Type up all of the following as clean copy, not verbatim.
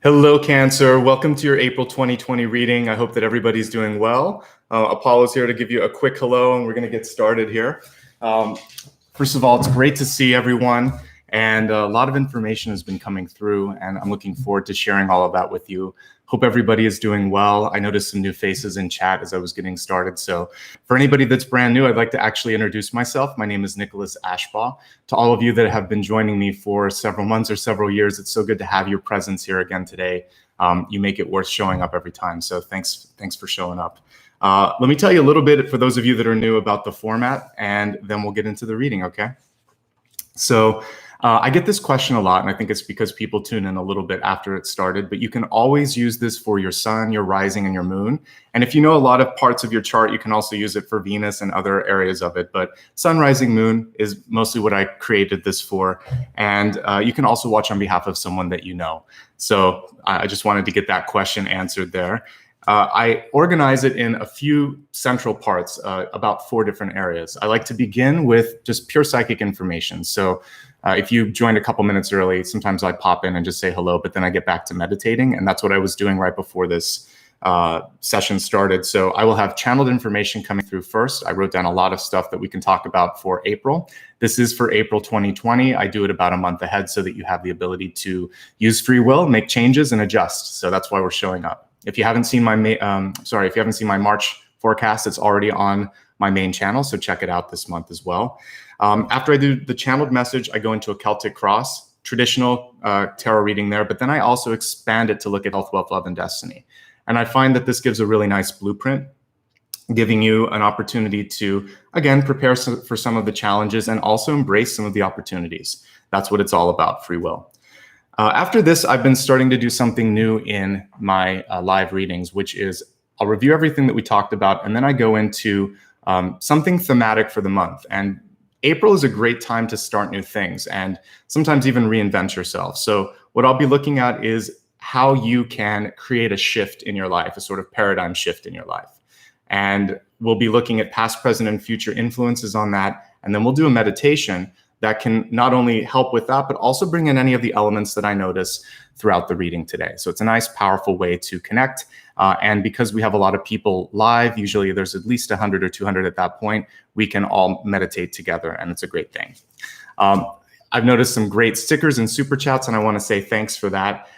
Hello, Cancer. Welcome to your April 2020 reading. I hope that everybody's doing well. Apollo's here to give you a quick hello, and we're going to get started here. First of all, it's great to see everyone, and a lot of information has been coming through, and I'm looking forward to sharing all of that with you. Hope everybody is doing well. I noticed some new faces in chat as I was getting started. So for anybody that's brand new, I'd like to actually introduce myself. My name is Nicholas Ashbaugh. To all of you that have been joining me for several months or several years, it's so good to have your presence here again today. You make it worth showing up every time. So thanks for showing up. Let me tell you a little bit, for those of you that are new, about the format, and then we'll get into the reading, okay? So I get this question a lot, and I think it's because people tune in a little bit after it started, but you can always use this for your sun, your rising, and your moon. And if you know a lot of parts of your chart, you can also use it for Venus and other areas of it. But sun, rising, moon is mostly what I created this for. And you can also watch on behalf of someone that you know. So I just wanted to get that question answered there. I organize it in a few central parts, about 4 different areas. I like to begin with just pure psychic information. So if you joined a couple minutes early, sometimes I pop in and just say hello, but then I get back to meditating. And that's what I was doing right before this session started. So I will have channeled information coming through first. I wrote down a lot of stuff that we can talk about for April. This is for April 2020. I do it about a month ahead so that you have the ability to use free will, make changes, and adjust. So that's why we're showing up. If you haven't seen my March forecast, it's already on my main channel, so check it out this month as well. After I do the channeled message, I go into a Celtic Cross, traditional tarot reading there, but then I also expand it to look at health, wealth, love, and destiny. And I find that this gives a really nice blueprint, giving you an opportunity to, again, prepare for some of the challenges and also embrace some of the opportunities. That's what it's all about, free will. After this, I've been starting to do something new in my live readings, which is I'll review everything that we talked about, and then I go into something thematic for the month. And April is a great time to start new things and sometimes even reinvent yourself. So what I'll be looking at is how you can create a shift in your life, a sort of paradigm shift in your life. And we'll be looking at past, present, and future influences on that. And then we'll do a meditation that can not only help with that, but also bring in any of the elements that I notice throughout the reading today. So it's a nice, powerful way to connect. And because we have a lot of people live, usually there's at least 100 or 200 at that point, we can all meditate together, and it's a great thing. I've noticed some great stickers and super chats, and I want to say thanks for that.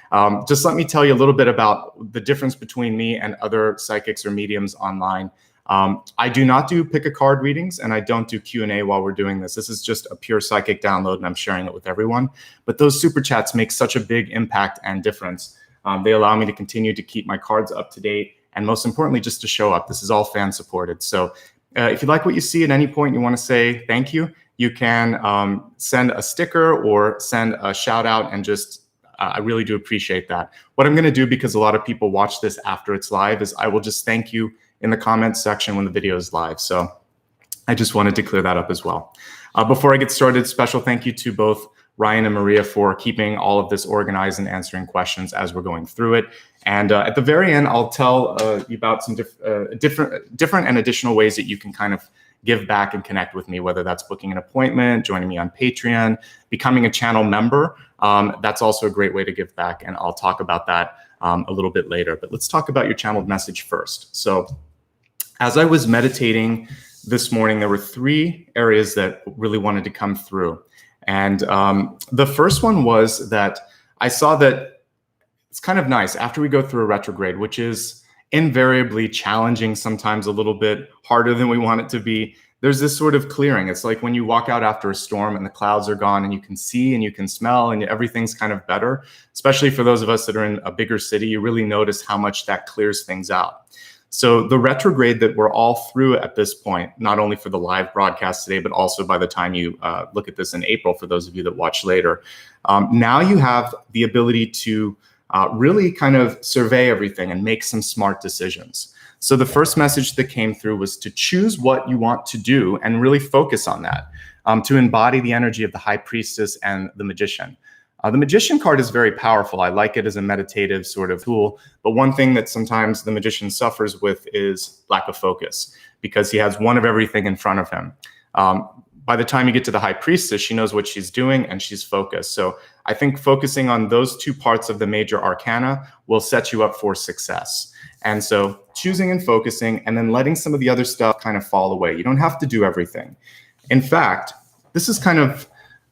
Just let me tell you a little bit about the difference between me and other psychics or mediums online. I do not do pick a card readings, and I don't do Q&A while we're doing this. This is just a pure psychic download, and I'm sharing it with everyone. But those super chats make such a big impact and difference. They allow me to continue to keep my cards up to date, and most importantly, just to show up. This is all fan supported. So if you like what you see at any point, you want to say thank you, you can send a sticker or send a shout out, and just I really do appreciate that. What I'm going to do, because a lot of people watch this after it's live, is I will just thank you in the comments section when the video is live. So I just wanted to clear that up as well. Before I get started, special thank you to both Ryan and Maria for keeping all of this organized and answering questions as we're going through it. And at the very end, I'll tell you about some different and additional ways that you can kind of give back and connect with me, whether that's booking an appointment, joining me on Patreon, becoming a channel member. That's also a great way to give back, and I'll talk about that a little bit later. But let's talk about your channeled message first. So as I was meditating this morning, there were 3 areas that really wanted to come through. And the first one was that I saw that it's kind of nice after we go through a retrograde, which is invariably challenging, sometimes a little bit harder than we want it to be. There's this sort of clearing. It's like when you walk out after a storm and the clouds are gone and you can see and you can smell and everything's kind of better. Especially for those of us that are in a bigger city, you really notice how much that clears things out. So the retrograde that we're all through at this point, not only for the live broadcast today, but also by the time you look at this in April, for those of you that watch later, now you have the ability to really kind of survey everything and make some smart decisions. So the first message that came through was to choose what you want to do and really focus on that, to embody the energy of the High Priestess and the Magician. The Magician card is very powerful. I like it as a meditative sort of tool. But one thing that sometimes the Magician suffers with is lack of focus, because he has one of everything in front of him. by the time you get to the high priestess, she knows what she's doing and she's focused. So I think focusing on those two parts of the major arcana will set you up for success. And so choosing and focusing, and then letting some of the other stuff kind of fall away. You don't have to do everything. In fact, this is kind of,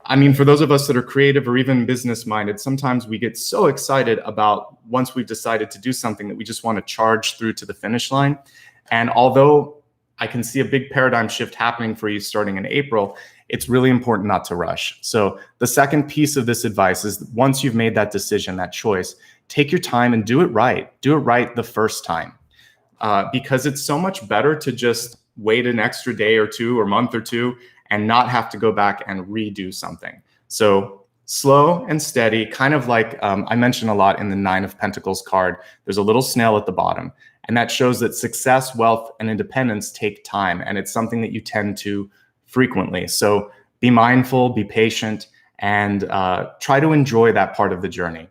I mean, for those of us that are creative or even business minded, sometimes we get so excited about once we've decided to do something that we just want to charge through to the finish line. And although I can see a big paradigm shift happening for you starting in April, it's really important not to rush. So the second piece of this advice is, once you've made that decision, that choice, take your time and do it right. Do it right the first time, because it's so much better to just wait an extra day or two or month or two and not have to go back and redo something. So slow and steady, kind of like I mentioned a lot in the 9 of Pentacles card. There's a little snail at the bottom, and that shows that success, wealth, and independence take time, and it's something that you tend to frequently. So be mindful, be patient, and try to enjoy that part of the journey.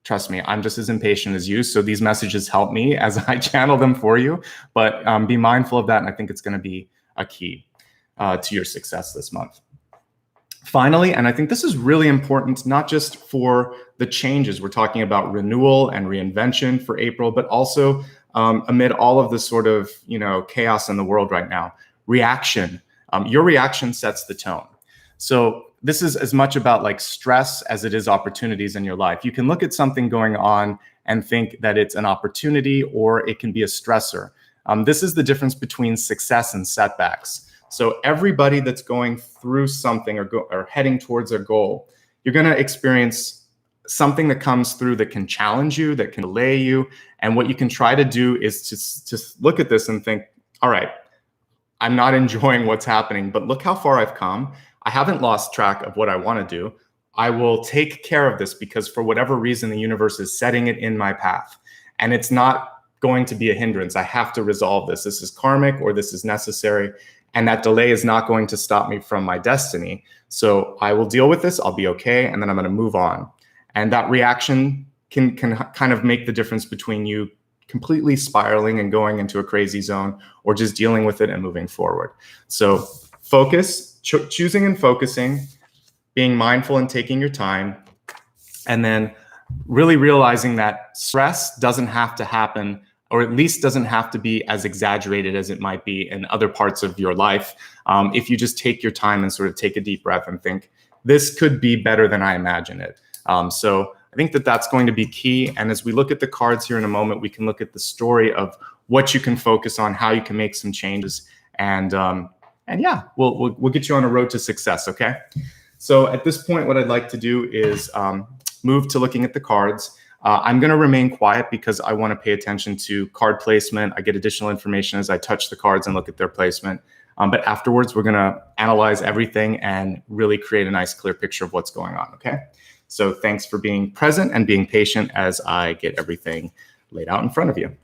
Trust me, I'm just as impatient as you, so these messages help me as I channel them for you, but be mindful of that, and I think it's going to be a key to your success this month. Finally, and I think this is really important, not just for the changes, we're talking about renewal and reinvention for April, but also amid all of the sort of, chaos in the world right now, reaction. Your reaction sets the tone. So this is as much about like stress as it is opportunities in your life. You can look at something going on and think that it's an opportunity, or it can be a stressor. This is the difference between success and setbacks. So everybody that's going through something or heading towards a goal, you're going to experience something that comes through that can challenge you, that can delay you. And what you can try to do is just look at this and think, all right, I'm not enjoying what's happening, but look how far I've come. I haven't lost track of what I want to do. I will take care of this because for whatever reason, the universe is setting it in my path. And it's not going to be a hindrance. I have to resolve this. This is karmic, or this is necessary. And that delay is not going to stop me from my destiny. So I will deal with this. I'll be okay. And then I'm going to move on. And that reaction can kind of make the difference between you completely spiraling and going into a crazy zone, or just dealing with it and moving forward. So focus, choosing and focusing, being mindful and taking your time, and then really realizing that stress doesn't have to happen, or at least doesn't have to be as exaggerated as it might be in other parts of your life. If you just take your time and sort of take a deep breath and think, this could be better than I imagine it. So I think that that's going to be key. And as we look at the cards here in a moment, we can look at the story of what you can focus on, how you can make some changes. And yeah, we'll get you on a road to success, okay? So at this point, what I'd like to do is move to looking at the cards. I'm going to remain quiet because I want to pay attention to card placement. I get additional information as I touch the cards and look at their placement. But afterwards, we're going to analyze everything and really create a nice, clear picture of what's going on, okay? So thanks for being present and being patient as I get everything laid out in front of you.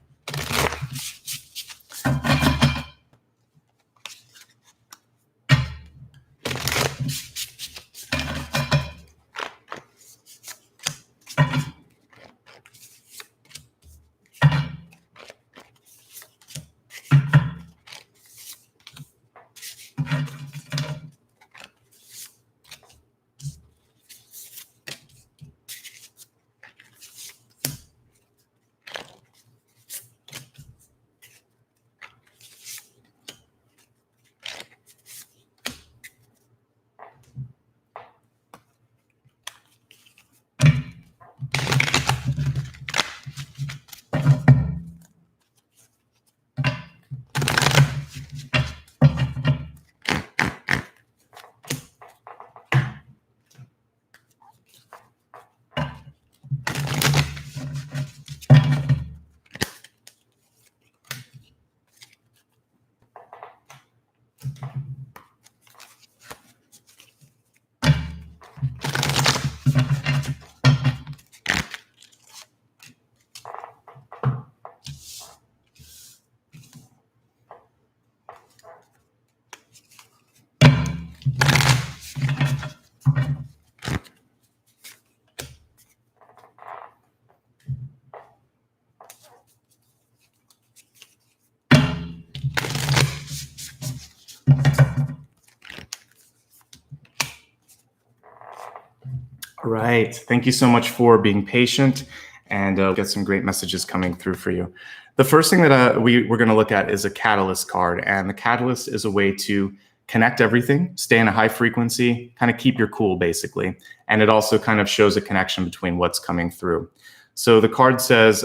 All right. Thank you so much for being patient, and get some great messages coming through for you. The first thing that we're going to look at is a catalyst card, and the catalyst is a way to connect everything, stay in a high frequency, kind of keep your cool, basically. And it also kind of shows a connection between what's coming through. So the card says,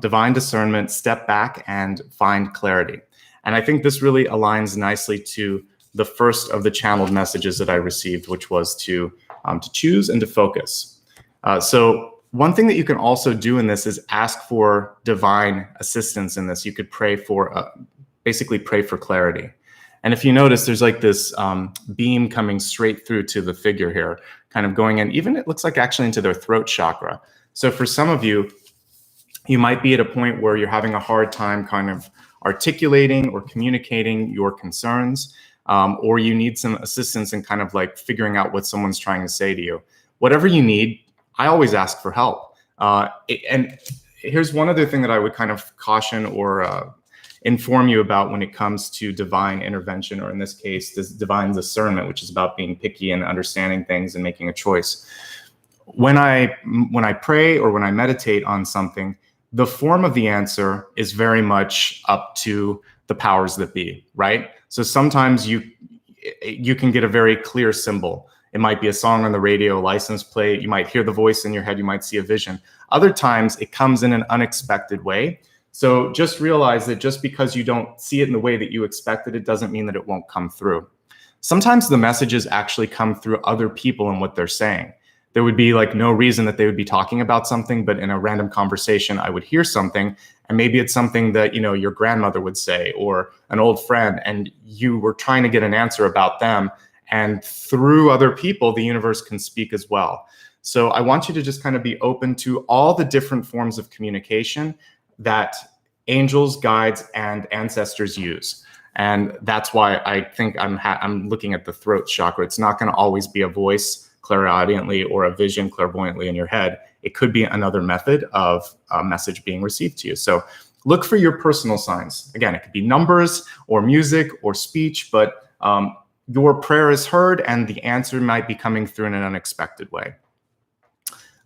divine discernment, step back and find clarity. And I think this really aligns nicely to the first of the channeled messages that I received, which was to choose and to focus. So one thing that you can also do in this is ask for divine assistance in this. You could pray for, basically pray for clarity. And if you notice, there's like this beam coming straight through to the figure here, kind of going in, even it looks like actually into their throat chakra. So for some of you, you might be at a point where you're having a hard time kind of articulating or communicating your concerns, or you need some assistance in kind of like figuring out what someone's trying to say to you. Whatever you need, I always ask for help. And here's one other thing that I would kind of caution or inform you about when it comes to divine intervention, or in this case, this divine discernment, which is about being picky and understanding things and making a choice. When I pray or when I meditate on something, the form of the answer is very much up to the powers that be, right? So sometimes you can get a very clear symbol. It might be a song on the radio, a license plate. You might hear the voice in your head. You might see a vision. Other times it comes in an unexpected way. So just realize that just because you don't see it in the way that you expected, it doesn't mean that it won't come through. Sometimes the messages actually come through other people and what they're saying. There would be like no reason that they would be talking about something, but in a random conversation, I would hear something, and maybe it's something that, you know, your grandmother would say or an old friend, and you were trying to get an answer about them. And through other people, the universe can speak as well. So I want you to just kind of be open to all the different forms of communication that angels, guides, and ancestors use. And that's why I think I'm looking at the throat chakra. It's not going to always be a voice clairaudiently or a vision clairvoyantly in your head. It could be another method of a message being received to you. So look for your personal signs. Again, it could be numbers or music or speech, but your prayer is heard and the answer might be coming through in an unexpected way.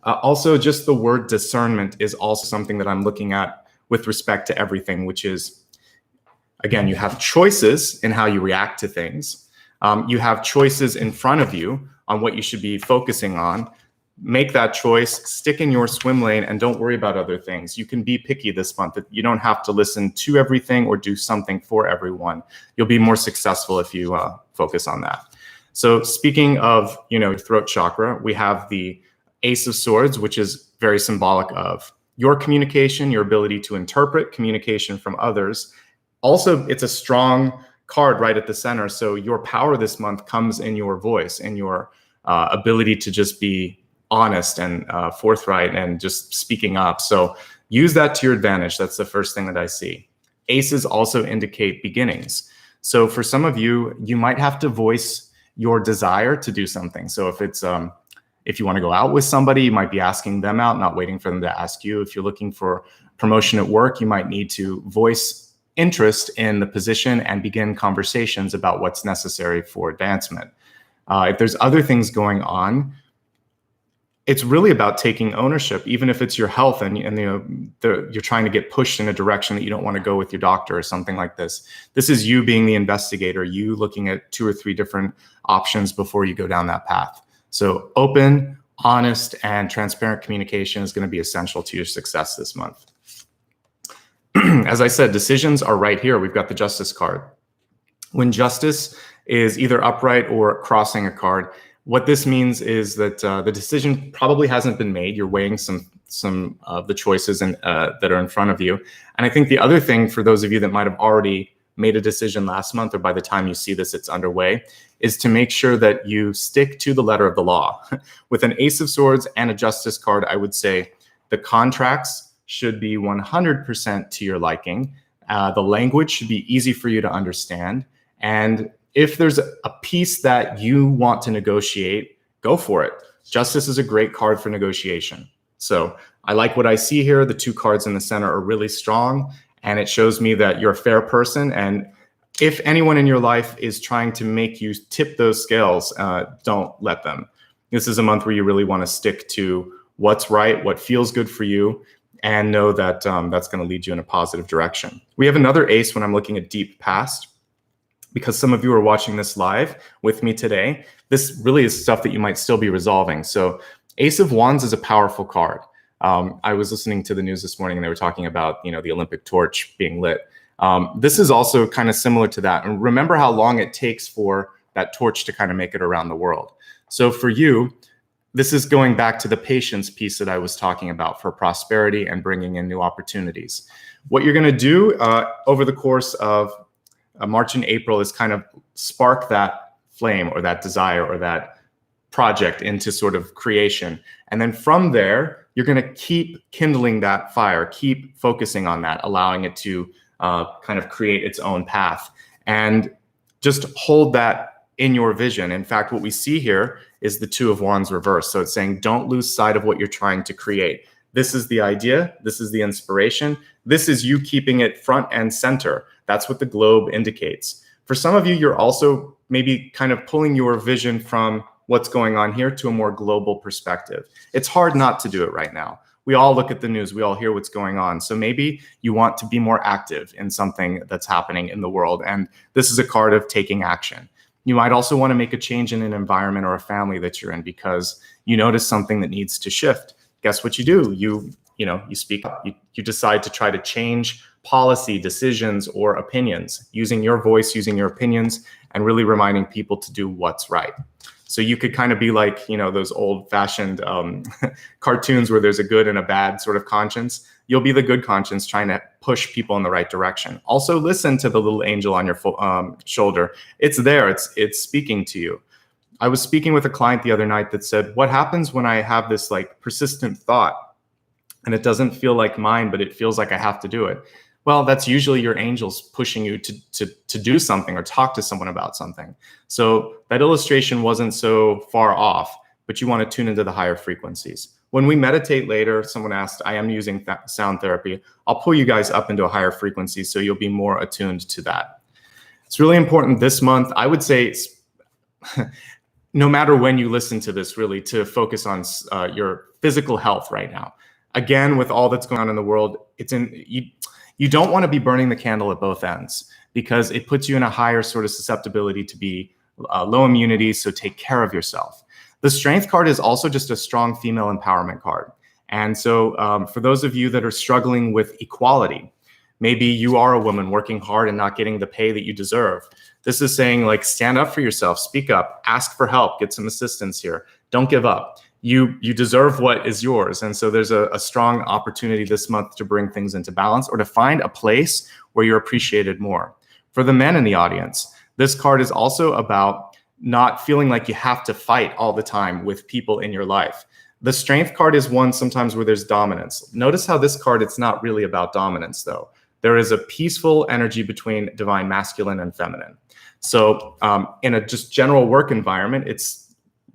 Also, just the word discernment is also something that I'm looking at with respect to everything, which is, again, you have choices in how you react to things. You have choices in front of you on what you should be focusing on. Make that choice, stick in your swim lane, and don't worry about other things. You can be picky this month. You don't have to listen to everything or do something for everyone. You'll be more successful if you focus on that. So speaking of, throat chakra, we have the Ace of Swords, which is very symbolic of your communication, your ability to interpret communication from others. Also, it's a strong card right at the center. So your power this month comes in your voice and your ability to just be honest and forthright and just speaking up. So use that to your advantage. That's the first thing that I see. Aces also indicate beginnings. So for some of you, you might have to voice your desire to do something. So if it's if you want to go out with somebody, you might be asking them out, not waiting for them to ask you. If you're looking for promotion at work, you might need to voice interest in the position and begin conversations about what's necessary for advancement. If there's other things going on, it's really about taking ownership, even if it's your health and you're trying to get pushed in a direction that you don't want to go with your doctor or something like this. This is you being the investigator, you looking at 2 or 3 different options before you go down that path. So open, honest, and transparent communication is going to be essential to your success this month. As I said, decisions are right here. We've got the Justice card. When Justice is either upright or crossing a card, what this means is that the decision probably hasn't been made. You're weighing some of the choices that are in front of you. And I think the other thing for those of you that might have already made a decision last month, or by the time you see this, it's underway, is to make sure that you stick to the letter of the law. With an Ace of Swords and a Justice card, I would say the contracts should be 100% to your liking. The language should be easy for you to understand. And if there's a piece that you want to negotiate, go for it. Justice is a great card for negotiation. So I like what I see here. The 2 cards in the center are really strong, and it shows me that you're a fair person. And if anyone in your life is trying to make you tip those scales, don't let them. This is a month where you really want to stick to what's right, what feels good for you, and know that that's going to lead you in a positive direction. We have another ace when I'm looking at deep past, because some of you are watching this live with me today. This really is stuff that you might still be resolving. So Ace of Wands is a powerful card. I was listening to the news this morning and they were talking about, the Olympic torch being lit. This is also kind of similar to that. And remember how long it takes for that torch to kind of make it around the world. So for you, this is going back to the patience piece that I was talking about for prosperity and bringing in new opportunities. What you're going to do over the course of March and April is kind of spark that flame or that desire or that project into sort of creation. And then from there, you're going to keep kindling that fire, keep focusing on that, allowing it to kind of create its own path, and just hold that in your vision. In fact, what we see here is the Two of Wands reversed. So it's saying, don't lose sight of what you're trying to create. This is the idea. This is the inspiration. This is you keeping it front and center. That's what the globe indicates. For some of you, you're also maybe kind of pulling your vision from what's going on here to a more global perspective. It's hard not to do it right now. We all look at the news. We all hear what's going on. So maybe you want to be more active in something that's happening in the world. And this is a card of taking action. You might also want to make a change in an environment or a family that you're in because you notice something that needs to shift. Guess what you do? You speak up. You decide to try to change policy, decisions, or opinions, using your voice, using your opinions, and really reminding people to do what's right. So you could kind of be like, those old-fashioned cartoons where there's a good and a bad sort of conscience. You'll be the good conscience trying to push people in the right direction. Also, listen to the little angel on your shoulder. It's there. It's speaking to you. I was speaking with a client the other night that said, what happens when I have this like persistent thought and it doesn't feel like mine, but it feels like I have to do it? Well, that's usually your angels pushing you to do something or talk to someone about something. So that illustration wasn't so far off, but you want to tune into the higher frequencies. When we meditate later, someone asked, I am using sound therapy. I'll pull you guys up into a higher frequency so you'll be more attuned to that. It's really important this month. I would say no matter when you listen to this, really, to focus on your physical health right now. Again, with all that's going on in the world, you don't want to be burning the candle at both ends because it puts you in a higher sort of susceptibility to be low immunity. So take care of yourself. The Strength card is also just a strong female empowerment card. And so for those of you that are struggling with equality, maybe you are a woman working hard and not getting the pay that you deserve. This is saying, like, stand up for yourself, speak up, ask for help, get some assistance here. Don't give up. You deserve what is yours. And so there's a strong opportunity this month to bring things into balance or to find a place where you're appreciated more. For the men in the audience, this card is also about not feeling like you have to fight all the time with people in your life. The Strength card is one sometimes where there's dominance. Notice how this card, it's not really about dominance though. There is a peaceful energy between divine masculine and feminine. So in a just general work environment, it's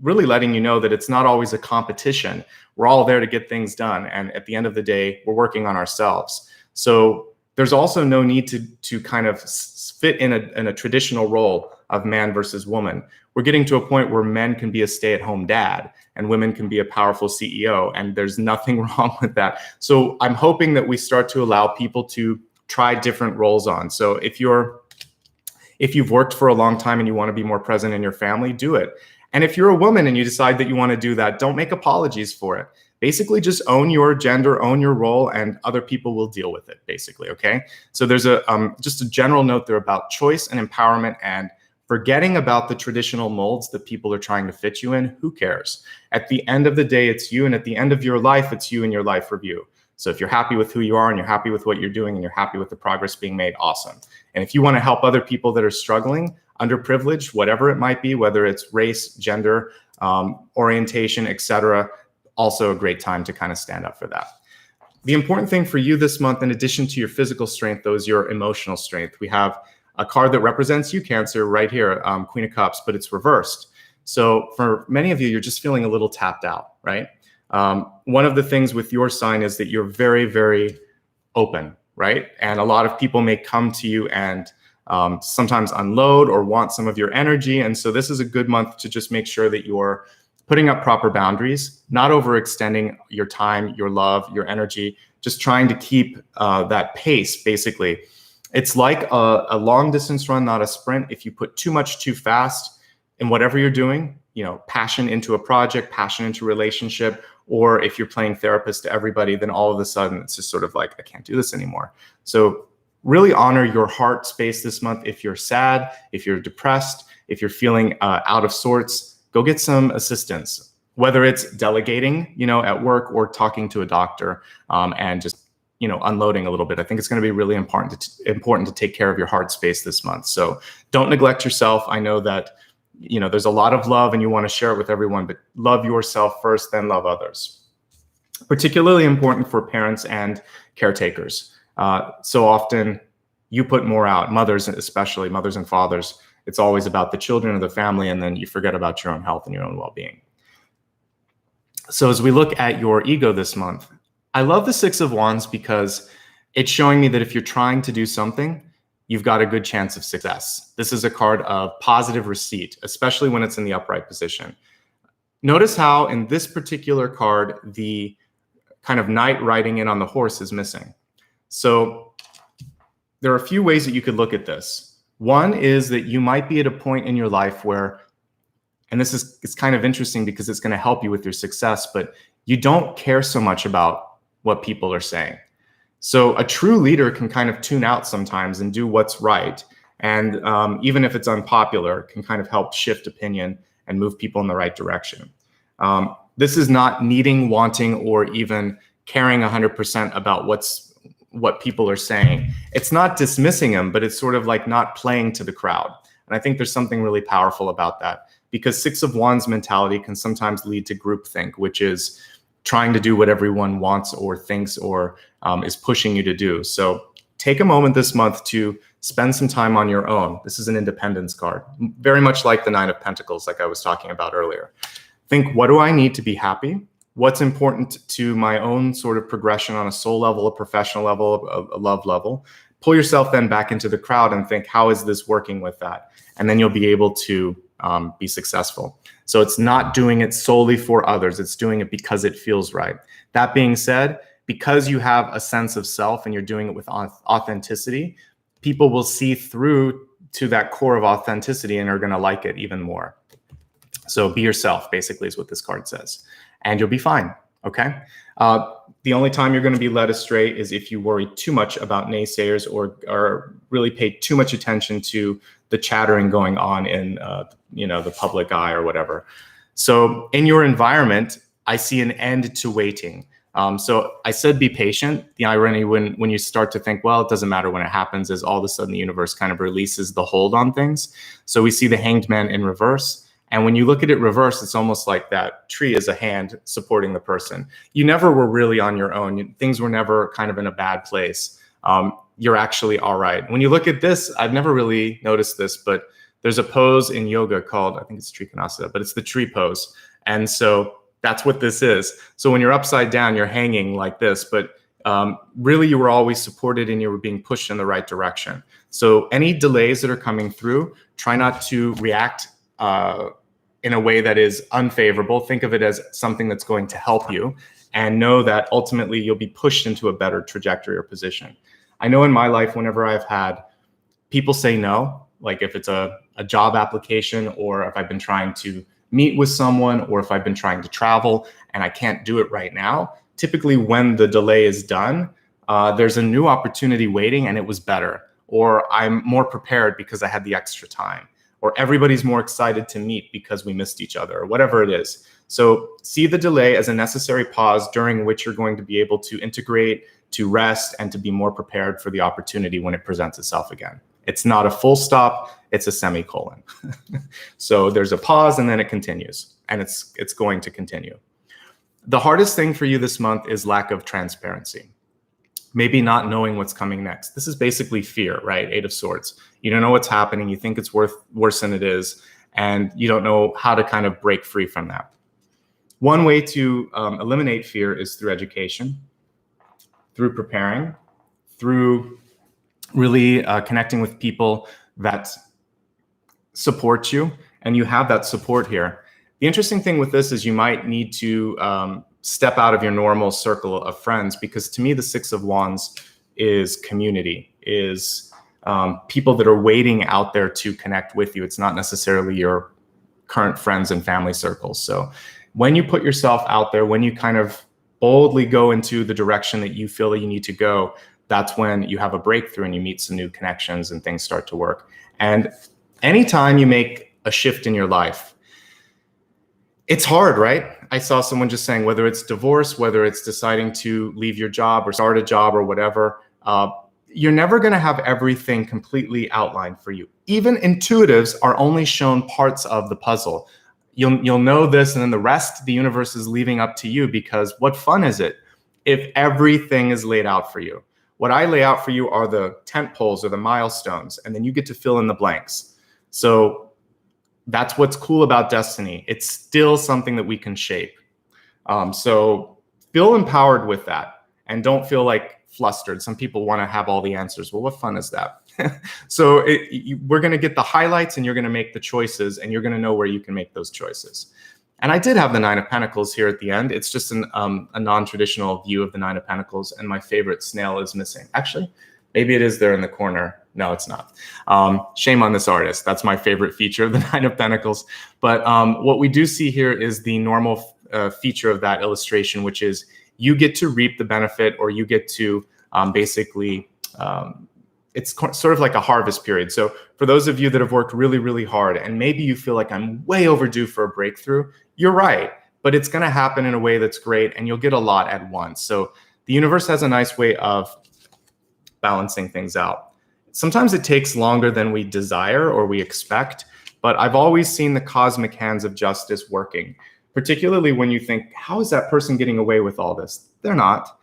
really letting you know that it's not always a competition. We're all there to get things done. And at the end of the day, we're working on ourselves. So there's also no need to kind of fit in a traditional role of man versus woman. We're getting to a point where men can be a stay-at-home dad and women can be a powerful CEO. And there's nothing wrong with that. So I'm hoping that we start to allow people to try different roles on. So if you've worked for a long time and you want to be more present in your family, do it. And if you're a woman and you decide that you want to do that, don't make apologies for it. Basically, just own your gender, own your role, and other people will deal with it, basically, okay? So there's just a general note there about choice and empowerment and forgetting about the traditional molds that people are trying to fit you in. Who cares? At the end of the day, it's you, and at the end of your life, it's you and your life review. So if you're happy with who you are and you're happy with what you're doing and you're happy with the progress being made, awesome. And if you want to help other people that are struggling, underprivileged, whatever it might be, whether it's race, gender, orientation, etc., also a great time to kind of stand up for that. The important thing for you this month, in addition to your physical strength, though, is your emotional strength. We have a card that represents you, Cancer, right here, Queen of Cups, but it's reversed. So for many of you, you're just feeling a little tapped out, right? One of the things with your sign is that you're very, very open, right? And a lot of people may come to you and sometimes unload or want some of your energy. And so this is a good month to just make sure that you're putting up proper boundaries, not overextending your time, your love, your energy, just trying to keep that pace, basically. It's like a long distance run, not a sprint. If you put too much too fast in whatever you're doing, passion into a project, passion into a relationship, or if you're playing therapist to everybody, then all of a sudden it's just sort of like, I can't do this anymore. So really honor your heart space this month. If you're sad, if you're depressed, if you're feeling out of sorts, go get some assistance, whether it's delegating, at work or talking to a doctor and just, unloading a little bit. I think it's going to be really important to take care of your heart space this month. So don't neglect yourself. I know that, there's a lot of love and you want to share it with everyone, but love yourself first, then love others. Particularly important for parents and caretakers. So often you put more out, mothers, especially mothers and fathers. It's always about the children or the family, and then you forget about your own health and your own well-being. So as we look at your ego this month, I love the Six of Wands because it's showing me that if you're trying to do something, you've got a good chance of success. This is a card of positive receipt, especially when it's in the upright position. Notice how in this particular card, the kind of knight riding in on the horse is missing. So there are a few ways that you could look at this. One is that you might be at a point in your life where, and it's kind of interesting because it's going to help you with your success, but you don't care so much about what people are saying. So a true leader can kind of tune out sometimes and do what's right. And even if it's unpopular, can kind of help shift opinion and move people in the right direction. This is not needing, wanting, or even caring 100% about what people are saying. It's not dismissing them, but it's sort of like not playing to the crowd. And I think there's something really powerful about that, because Six of Wands mentality can sometimes lead to groupthink, which is trying to do what everyone wants or thinks or is pushing you to do. So take a moment this month to spend some time on your own. This is an independence card, very much like the Nine of Pentacles, like I was talking about earlier. Think, what do I need to be happy? What's important to my own sort of progression on a soul level, a professional level, a love level? Pull yourself then back into the crowd and think, how is this working with that? And then you'll be able to be successful. So it's not doing it solely for others. It's doing it because it feels right. That being said, because you have a sense of self and you're doing it with authenticity, people will see through to that core of authenticity and are going to like it even more. So be yourself, basically, is what this card says. And you'll be fine, okay? The only time you're going to be led astray is if you worry too much about naysayers or really pay too much attention to the chattering going on in the public eye or whatever. So in your environment, I see an end to waiting. So I said be patient. The irony when you start to think, well, it doesn't matter when it happens, is all of a sudden the universe kind of releases the hold on things. So we see the Hanged Man in reverse. And when you look at it reverse, it's almost like that tree is a hand supporting the person. You never were really on your own. Things were never kind of in a bad place. You're actually all right. When you look at this, I've never really noticed this, but there's a pose in yoga called, I think it's Trikonasana, but it's the tree pose. And so that's what this is. So when you're upside down, you're hanging like this, but really you were always supported and you were being pushed in the right direction. So any delays that are coming through, try not to react in a way that is unfavorable. Think of it as something that's going to help you, and know that ultimately you'll be pushed into a better trajectory or position. I know in my life, whenever I've had people say no, like if it's a job application, or if I've been trying to meet with someone, or if I've been trying to travel and I can't do it right now, typically when the delay is done, there's a new opportunity waiting and it was better, or I'm more prepared because I had the extra time, or everybody's more excited to meet because we missed each other, or whatever it is. So see the delay as a necessary pause during which you're going to be able to integrate, to rest, and to be more prepared for the opportunity when it presents itself again. It's not a full stop, it's a semicolon. So there's a pause and then it continues, and it's going to continue. The hardest thing for you this month is lack of transparency. Maybe not knowing what's coming next. This is basically fear, right? Eight of Swords. You don't know what's happening. You think it's worse than it is, and you don't know how to kind of break free from that. One way to eliminate fear is through education, through preparing, through really connecting with people that support you, and you have that support here. The interesting thing with this is you might need to step out of your normal circle of friends, because to me, the Six of Wands is community, is people that are waiting out there to connect with you. It's not necessarily your current friends and family circles. So when you put yourself out there, when you kind of boldly go into the direction that you feel that you need to go, that's when you have a breakthrough and you meet some new connections and things start to work. And anytime you make a shift in your life, it's hard, right? I saw someone just saying, whether it's divorce, whether it's deciding to leave your job or start a job or whatever, you're never going to have everything completely outlined for you. Even intuitives are only shown parts of the puzzle. You'll know this, and then the rest, the universe is leaving up to you, because what fun is it if everything is laid out for you? What I lay out for you are the tent poles or the milestones, and then you get to fill in the blanks. So that's what's cool about destiny. It's still something that we can shape. So feel empowered with that, and don't feel like flustered. Some people want to have all the answers. Well, what fun is that? So we're going to get the highlights, and you're going to make the choices, and you're going to know where you can make those choices. And I did have the Nine of Pentacles here at the end. It's just a non-traditional view of the Nine of Pentacles, and my favorite snail is missing. Actually, maybe it is there in the corner. No, it's not. Shame on this artist. That's my favorite feature of the Nine of Pentacles. But what we do see here is the normal feature of that illustration, which is you get to reap the benefit, or you get to basically, it's sort of like a harvest period. So for those of you that have worked really, really hard, and maybe you feel like I'm way overdue for a breakthrough, you're right. But it's going to happen in a way that's great, and you'll get a lot at once. So the universe has a nice way of balancing things out. Sometimes it takes longer than we desire or we expect, but I've always seen the cosmic hands of justice working, particularly when you think, how is that person getting away with all this? They're not.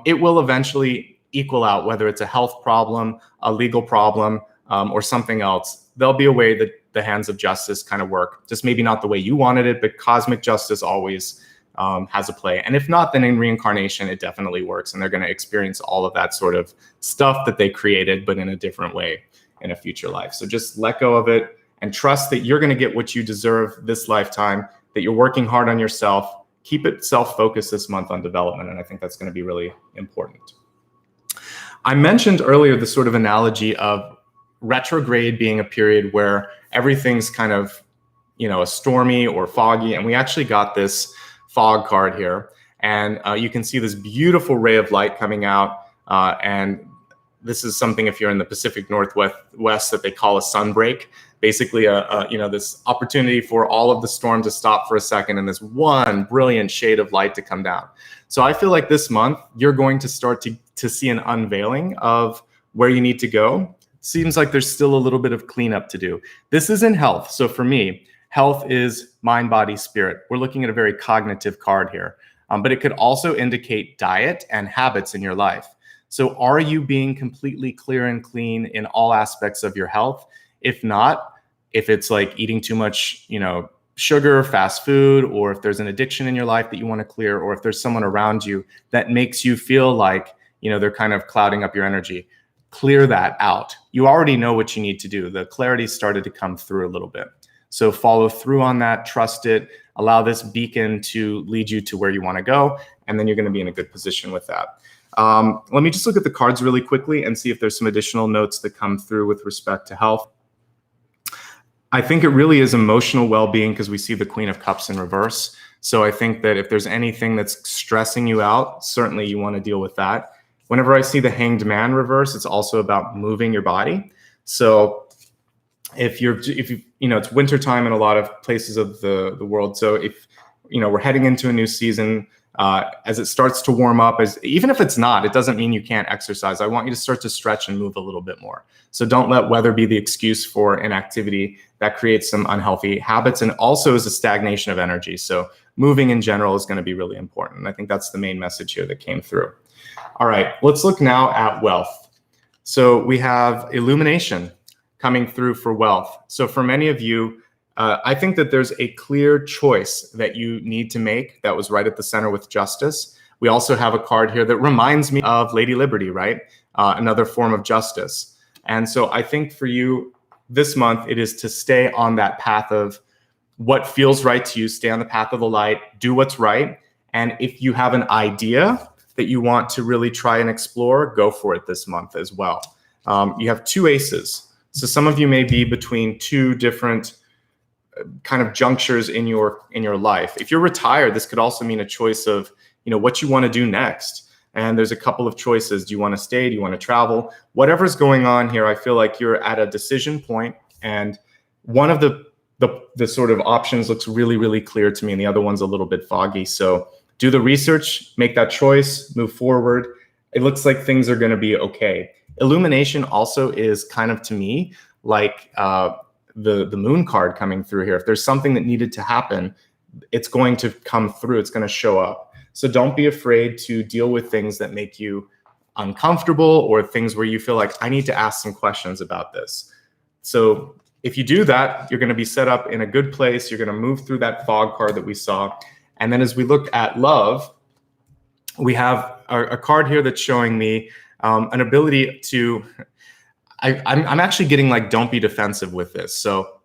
It will eventually equal out, whether it's a health problem, a legal problem, or something else. There'll be a way that the hands of justice kind of work, just maybe not the way you wanted it, but cosmic justice always has a play. And if not, then in reincarnation, it definitely works. And they're going to experience all of that sort of stuff that they created, but in a different way in a future life. So just let go of it and trust that you're going to get what you deserve this lifetime, that you're working hard on yourself. Keep it self-focused this month on development. And I think that's going to be really important. I mentioned earlier the sort of analogy of retrograde being a period where everything's kind of, a stormy or foggy. And we actually got this fog card here, and you can see this beautiful ray of light coming out, and this is something, if you're in the Pacific Northwest, that they call a sunbreak. Basically, this opportunity for all of the storm to stop for a second, and this one brilliant shade of light to come down. So I feel like this month you're going to start to see an unveiling of where you need to go. Seems like there's still a little bit of cleanup to do. This is in health. So for me, health is mind, body, spirit. We're looking at a very cognitive card here, but it could also indicate diet and habits in your life. So are you being completely clear and clean in all aspects of your health? If not, if it's like eating too much, sugar, fast food, or if there's an addiction in your life that you want to clear, or if there's someone around you that makes you feel like, they're kind of clouding up your energy, clear that out. You already know what you need to do. The clarity started to come through a little bit. So follow through on that, trust it, allow this beacon to lead you to where you want to go, and then you're going to be in a good position with that. Let me just look at the cards really quickly and see if there's some additional notes that come through with respect to health. I think it really is emotional well-being, because we see the Queen of Cups in reverse. So I think that if there's anything that's stressing you out, certainly you want to deal with that. Whenever I see the Hanged Man reverse, it's also about moving your body. So if you it's wintertime in a lot of places of the world. So if, we're heading into a new season, as it starts to warm up, even if it's not, it doesn't mean you can't exercise. I want you to start to stretch and move a little bit more. So don't let weather be the excuse for inactivity. That creates some unhealthy habits, and also is a stagnation of energy. So moving in general is going to be really important. And I think that's the main message here that came through. All right, let's look now at wealth. So we have illumination coming through for wealth. So for many of you, I think that there's a clear choice that you need to make that was right at the center with justice. We also have a card here that reminds me of Lady Liberty, right? Another form of justice. And so I think for you this month, it is to stay on that path of what feels right to you, stay on the path of the light, do what's right. And if you have an idea that you want to really try and explore, go for it this month as well. You have 2 aces. So some of you may be between 2 different kind of junctures in your life. If you're retired, this could also mean a choice of, what you want to do next. And there's a couple of choices. Do you want to stay? Do you want to travel? Whatever's going on here, I feel like you're at a decision point, and one of the sort of options looks really, really clear to me, and the other one's a little bit foggy. So do the research, make that choice, move forward. It looks like things are going to be okay. Illumination also is kind of, to me, like the moon card coming through here. If there's something that needed to happen, it's going to come through. It's going to show up. So don't be afraid to deal with things that make you uncomfortable, or things where you feel like, I need to ask some questions about this. So if you do that, you're going to be set up in a good place. You're going to move through that fog card that we saw. And then as we look at love, we have a card here that's showing me an ability to, I'm actually getting like, don't be defensive with this. So,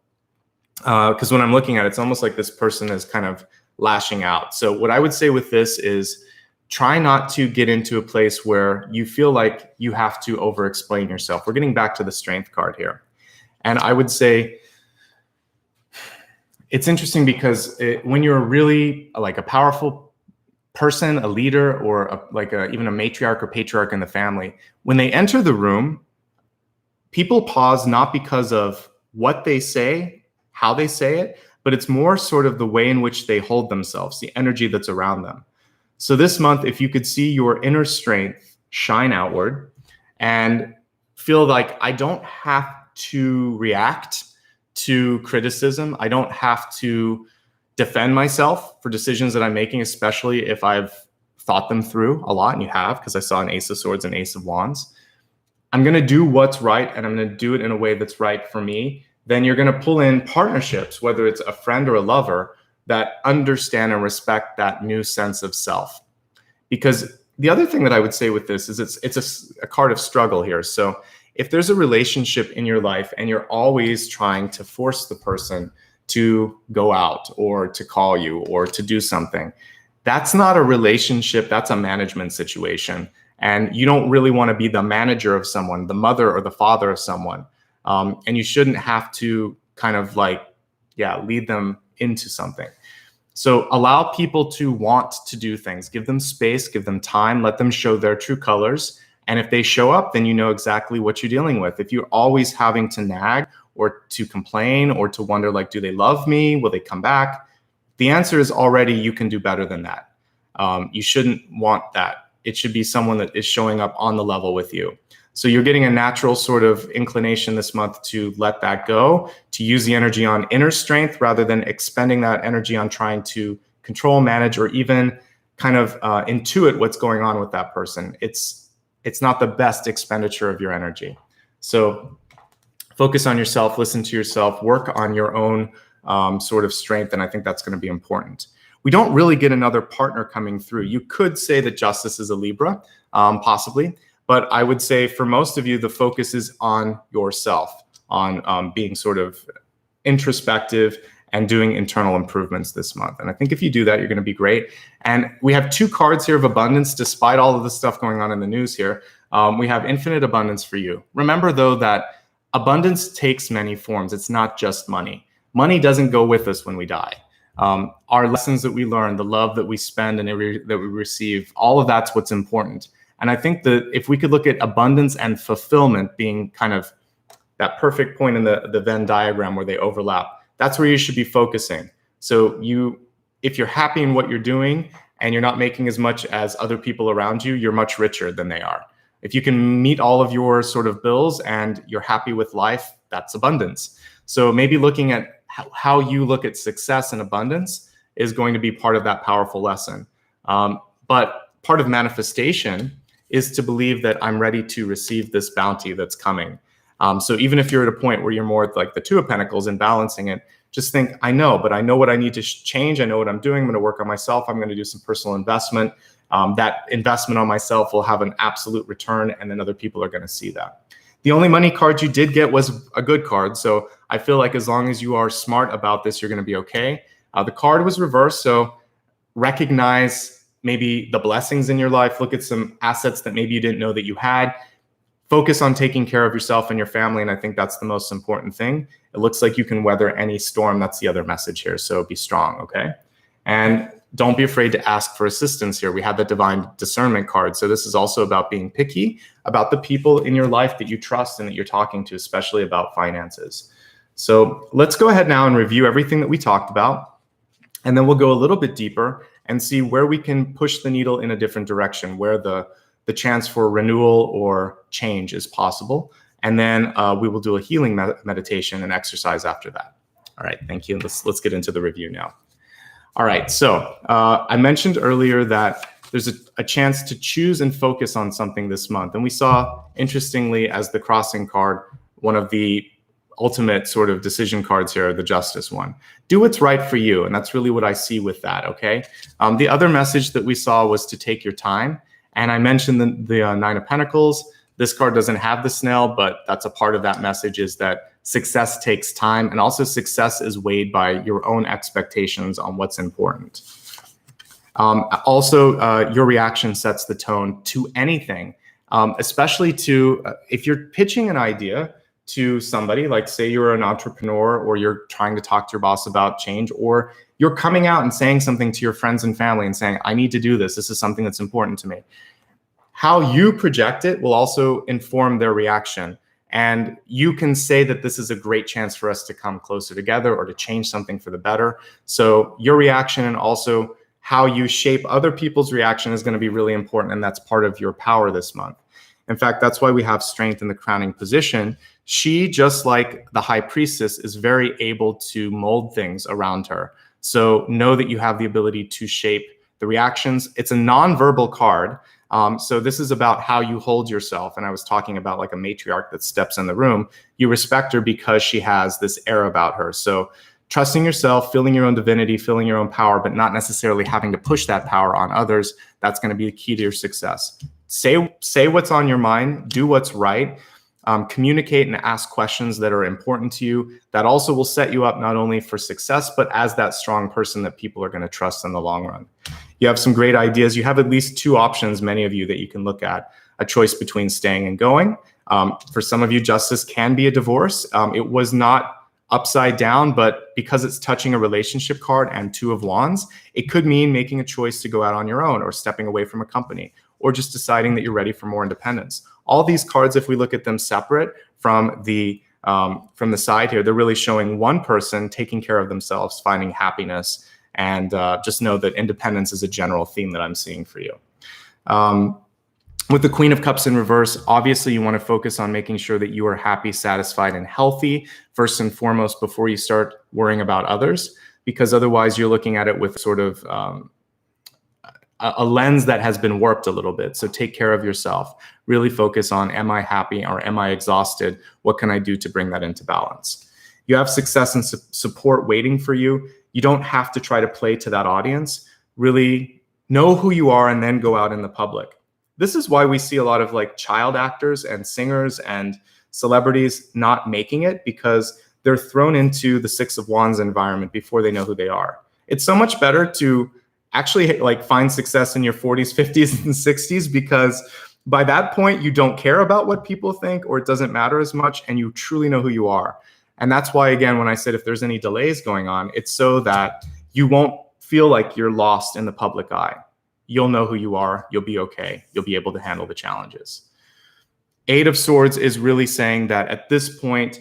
because when I'm looking at it, it's almost like this person is kind of lashing out. So what I would say with this is, try not to get into a place where you feel like you have to over-explain yourself. We're getting back to the strength card here. And I would say it's interesting because when you're really like a powerful person, a leader, or even a matriarch or patriarch in the family, when they enter the room, people pause not because of what they say, how they say it, but it's more sort of the way in which they hold themselves, the energy that's around them. So this month, if you could see your inner strength shine outward and feel like, I don't have to react to criticism. I don't have to defend myself for decisions that I'm making, especially if I've thought them through a lot, and you have, because I saw an Ace of Swords and Ace of Wands. I'm going to do what's right, and I'm going to do it in a way that's right for me. Then you're going to pull in partnerships, whether it's a friend or a lover, that understand and respect that new sense of self. Because the other thing that I would say with this is it's a card of struggle here. So if there's a relationship in your life and you're always trying to force the person to go out or to call you or to do something, that's not a relationship, that's a management situation. And you don't really want to be the manager of someone, the mother or the father of someone. And you shouldn't have to kind of lead them into something. So allow people to want to do things, give them space, give them time, let them show their true colors. And if they show up, then you know exactly what you're dealing with. If you're always having to nag or to complain or to wonder, like, do they love me? Will they come back? The answer is already, you can do better than that. You shouldn't want that. It should be someone that is showing up on the level with you. So you're getting a natural sort of inclination this month to let that go, to use the energy on inner strength rather than expending that energy on trying to control, manage, or even kind of intuit what's going on with that person. It's not the best expenditure of your energy. So focus on yourself, listen to yourself, work on your own sort of strength, and I think that's going to be important. We don't really get another partner coming through. You could say that Justice is a Libra, possibly. But I would say for most of you, the focus is on yourself, on being sort of introspective and doing internal improvements this month. And I think if you do that, you're going to be great. And we have 2 cards here of abundance, despite all of the stuff going on in the news here. We have infinite abundance for you. Remember, though, that abundance takes many forms. It's not just money. Money doesn't go with us when we die. Our lessons that we learn, the love that we spend and that we receive, all of that's what's important. And I think that if we could look at abundance and fulfillment being kind of that perfect point in the Venn diagram where they overlap, that's where you should be focusing. So if you're happy in what you're doing and you're not making as much as other people around you, you're much richer than they are. If you can meet all of your sort of bills and you're happy with life, that's abundance. So maybe looking at how you look at success and abundance is going to be part of that powerful lesson. But part of manifestation is to believe that I'm ready to receive this bounty that's coming. So even if you're at a point where you're more like the 2 of Pentacles and balancing it, just think, I know what I need to change. I know what I'm doing. I'm going to work on myself. I'm going to do some personal investment. That investment on myself will have an absolute return, and then other people are going to see that. The only money card you did get was a good card. So I feel like as long as you are smart about this, you're going to be okay. The card was reversed. So recognize maybe the blessings in your life. Look at some assets that maybe you didn't know that you had. Focus on taking care of yourself and your family. And I think that's the most important thing. It looks like you can weather any storm. That's the other message here. So be strong, okay? And don't be afraid to ask for assistance here. We have the divine discernment card. So this is also about being picky about the people in your life that you trust and that you're talking to, especially about finances. So let's go ahead now and review everything that we talked about. And then we'll go a little bit deeper and see where we can push the needle in a different direction, where the chance for renewal or change is possible. And then we will do a healing meditation and exercise after that. All right, thank you. Let's get into the review now. All right, so I mentioned earlier that there's a chance to choose and focus on something this month. And we saw, interestingly, as the crossing card, one of the ultimate sort of decision cards here, the justice one. Do what's right for you. And that's really what I see with that, okay? The other message that we saw was to take your time. And I mentioned the Nine of Pentacles. This card doesn't have the snail, but that's a part of that message, is that success takes time. And also success is weighed by your own expectations on what's important. Your reaction sets the tone to anything, especially to if you're pitching an idea to somebody, like say you're an entrepreneur or you're trying to talk to your boss about change, or you're coming out and saying something to your friends and family and saying, I need to do this. This is something that's important to me. How you project it will also inform their reaction. And you can say that this is a great chance for us to come closer together or to change something for the better. So your reaction and also how you shape other people's reaction is going to be really important. And that's part of your power this month. In fact, that's why we have strength in the crowning position. She, just like the high priestess, is very able to mold things around her. So know that you have the ability to shape the reactions. It's a nonverbal card. So this is about how you hold yourself. And I was talking about like a matriarch that steps in the room. You respect her because she has this air about her. So trusting yourself, feeling your own divinity, feeling your own power, but not necessarily having to push that power on others. That's going to be the key to your success. Say what's on your mind, do what's right, communicate and ask questions that are important to you. That also will set you up not only for success, but as that strong person that people are going to trust in the long run. You have some great ideas. You have at least two options, many of you, that you can look at. A choice between staying and going. For some of you, justice can be a divorce. It was not upside down, but because it's touching a relationship card and Two of Wands, it could mean making a choice to go out on your own or stepping away from a company or just deciding that you're ready for more independence. All these cards, if we look at them separate from the side here, they're really showing one person taking care of themselves, finding happiness, and just know that independence is a general theme that I'm seeing for you. With the Queen of Cups in reverse, obviously you want to focus on making sure that you are happy, satisfied, and healthy first and foremost before you start worrying about others, because otherwise you're looking at it with sort of a lens that has been warped a little bit. So take care of yourself. Really focus on, am I happy or am I exhausted? What can I do to bring that into balance? You have success and support waiting for you. You don't have to try to play to that audience. Really know who you are and then go out in the public. This is why we see a lot of like child actors and singers and celebrities not making it, because they're thrown into the Six of Wands environment before they know who they are. It's so much better to actually like find success in your 40s, 50s, and 60s, because by that point you don't care about what people think, or it doesn't matter as much, and you truly know who you are. And that's why, again, when I said if there's any delays going on, it's so that you won't feel like you're lost in the public eye. You'll know who you are. You'll be okay. You'll be able to handle the challenges. Eight of Swords is really saying that at this point,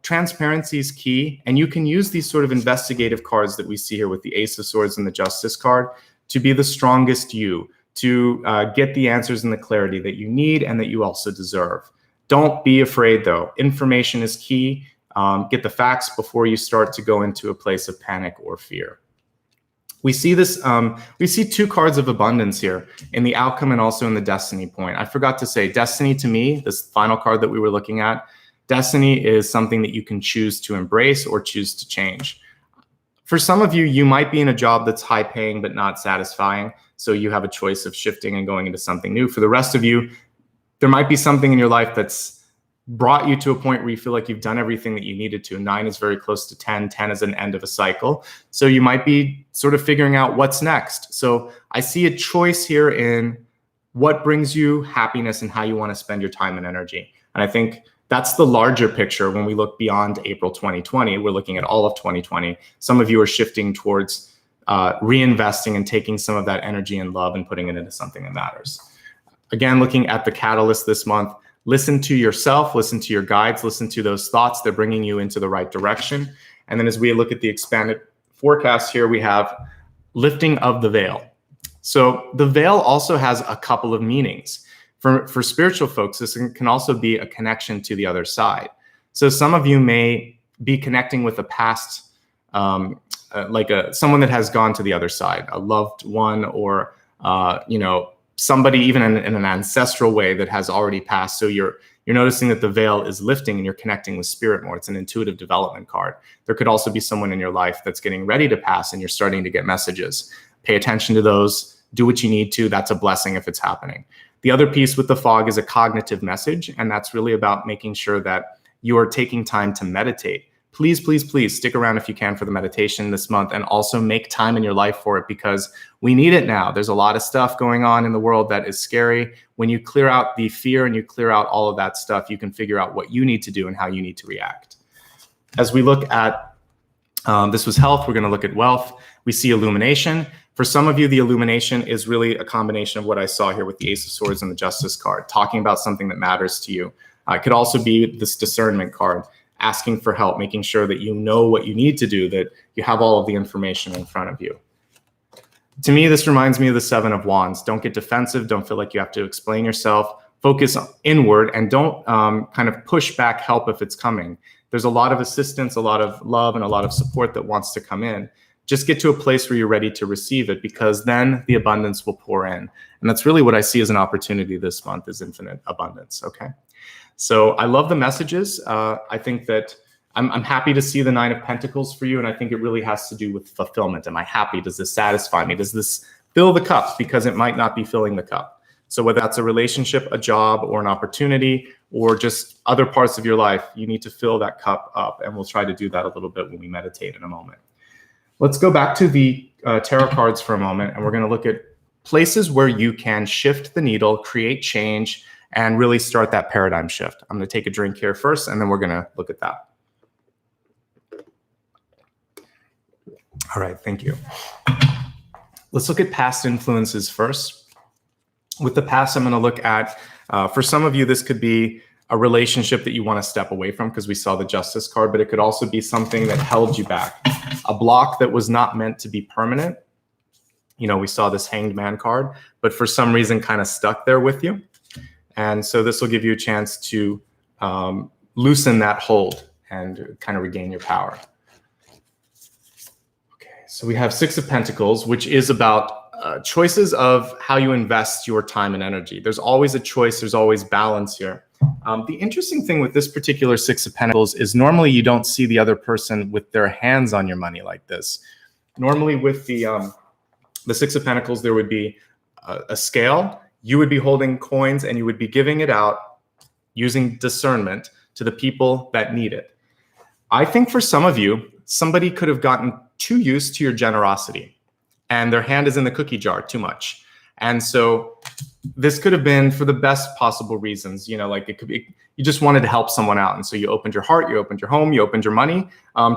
transparency is key, and you can use these sort of investigative cards that we see here with the Ace of Swords and the Justice card to be the strongest you, to get the answers and the clarity that you need and that you also deserve. Don't be afraid, though. Information is key. Get the facts before you start to go into a place of panic or fear. We see this. We see two cards of abundance here in the outcome and also in the destiny point. I forgot to say, destiny to me, this final card that we were looking at, destiny is something that you can choose to embrace or choose to change. For some of you, you might be in a job that's high paying but not satisfying, so you have a choice of shifting and going into something new. For the rest of you, there might be something in your life that's brought you to a point where you feel like you've done everything that you needed to. 9 is very close to 10. 10 is an end of a cycle. So you might be sort of figuring out what's next. So I see a choice here in what brings you happiness and how you want to spend your time and energy. And I think that's the larger picture. When we look beyond April 2020, we're looking at all of 2020. Some of you are shifting towards reinvesting and taking some of that energy and love and putting it into something that matters. Again, looking at the catalyst this month, listen to yourself, listen to your guides, listen to those thoughts. They're bringing you into the right direction. And then as we look at the expanded forecast here, we have lifting of the veil. So the veil also has a couple of meanings. For spiritual folks, this can also be a connection to the other side. So some of you may be connecting with a past, someone that has gone to the other side, a loved one, or somebody even in an ancestral way that has already passed. So you're noticing that the veil is lifting and you're connecting with spirit more. It's an intuitive development card. There could also be someone in your life that's getting ready to pass and you're starting to get messages. Pay attention to those. Do what you need to. That's a blessing if it's happening. The other piece with the fog is a cognitive message, and that's really about making sure that you are taking time to meditate. Please, please, please stick around if you can for the meditation this month, and also make time in your life for it, because we need it now. There's a lot of stuff going on in the world that is scary. When you clear out the fear and you clear out all of that stuff, you can figure out what you need to do and how you need to react. As we look at, this was health, we're going to look at wealth. We see illumination. For some of you, the illumination is really a combination of what I saw here with the Ace of Swords and the Justice card, talking about something that matters to you. It could also be this discernment card, asking for help, making sure that you know what you need to do, that you have all of the information in front of you. To me, this reminds me of the Seven of Wands. Don't get defensive. Don't feel like you have to explain yourself. Focus inward and don't kind of push back help if it's coming. There's a lot of assistance, a lot of love, and a lot of support that wants to come in. Just get to a place where you're ready to receive it, because then the abundance will pour in. And that's really what I see as an opportunity this month, is infinite abundance, okay? So I love the messages. I think that I'm happy to see the 9 of Pentacles for you, and I think it really has to do with fulfillment. Am I happy? Does this satisfy me? Does this fill the cup? Because it might not be filling the cup. So whether that's a relationship, a job, or an opportunity, or just other parts of your life, you need to fill that cup up, and we'll try to do that a little bit when we meditate in a moment. Let's go back to the tarot cards for a moment, and we're going to look at places where you can shift the needle, create change, and really start that paradigm shift. I'm going to take a drink here first, and then we're going to look at that. All right, thank you. Let's look at past influences first. With the past, I'm going to look at, for some of you, this could be a relationship that you want to step away from, because we saw the Justice card, but it could also be something that held you back, a block that was not meant to be permanent. You know, we saw this Hanged Man card, but for some reason kind of stuck there with you. And so this will give you a chance to loosen that hold and kind of regain your power. Okay, so we have 6 of Pentacles, which is about choices of how you invest your time and energy. There's always a choice. There's always balance here. The interesting thing with this particular 6 of Pentacles is normally you don't see the other person with their hands on your money like this. Normally with the 6 of Pentacles, there would be a scale. You would be holding coins and you would be giving it out using discernment to the people that need it. I think for some of you, somebody could have gotten too used to your generosity and their hand is in the cookie jar too much. And so this could have been for the best possible reasons. You know, like it could be, you just wanted to help someone out. And so you opened your heart, you opened your home, you opened your money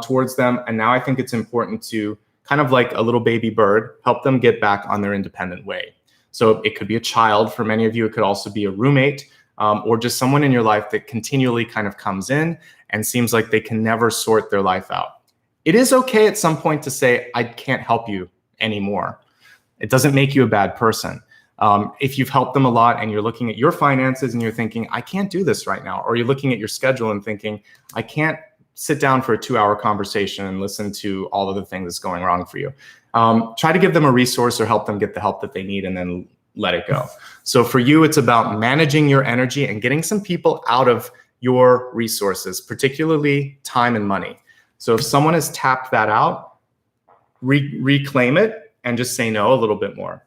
towards them. And now I think it's important to kind of like a little baby bird, help them get back on their independent way. So it could be a child for many of you. It could also be a roommate or just someone in your life that continually kind of comes in and seems like they can never sort their life out. It is okay at some point to say, I can't help you anymore. It doesn't make you a bad person. If you've helped them a lot and you're looking at your finances and you're thinking, I can't do this right now, or you're looking at your schedule and thinking, I can't sit down for a 2-hour conversation and listen to all of the things that's going wrong for you. Try to give them a resource or help them get the help that they need and then let it go. So for you, it's about managing your energy and getting some people out of your resources, particularly time and money. So if someone has tapped that out, reclaim it and just say no a little bit more.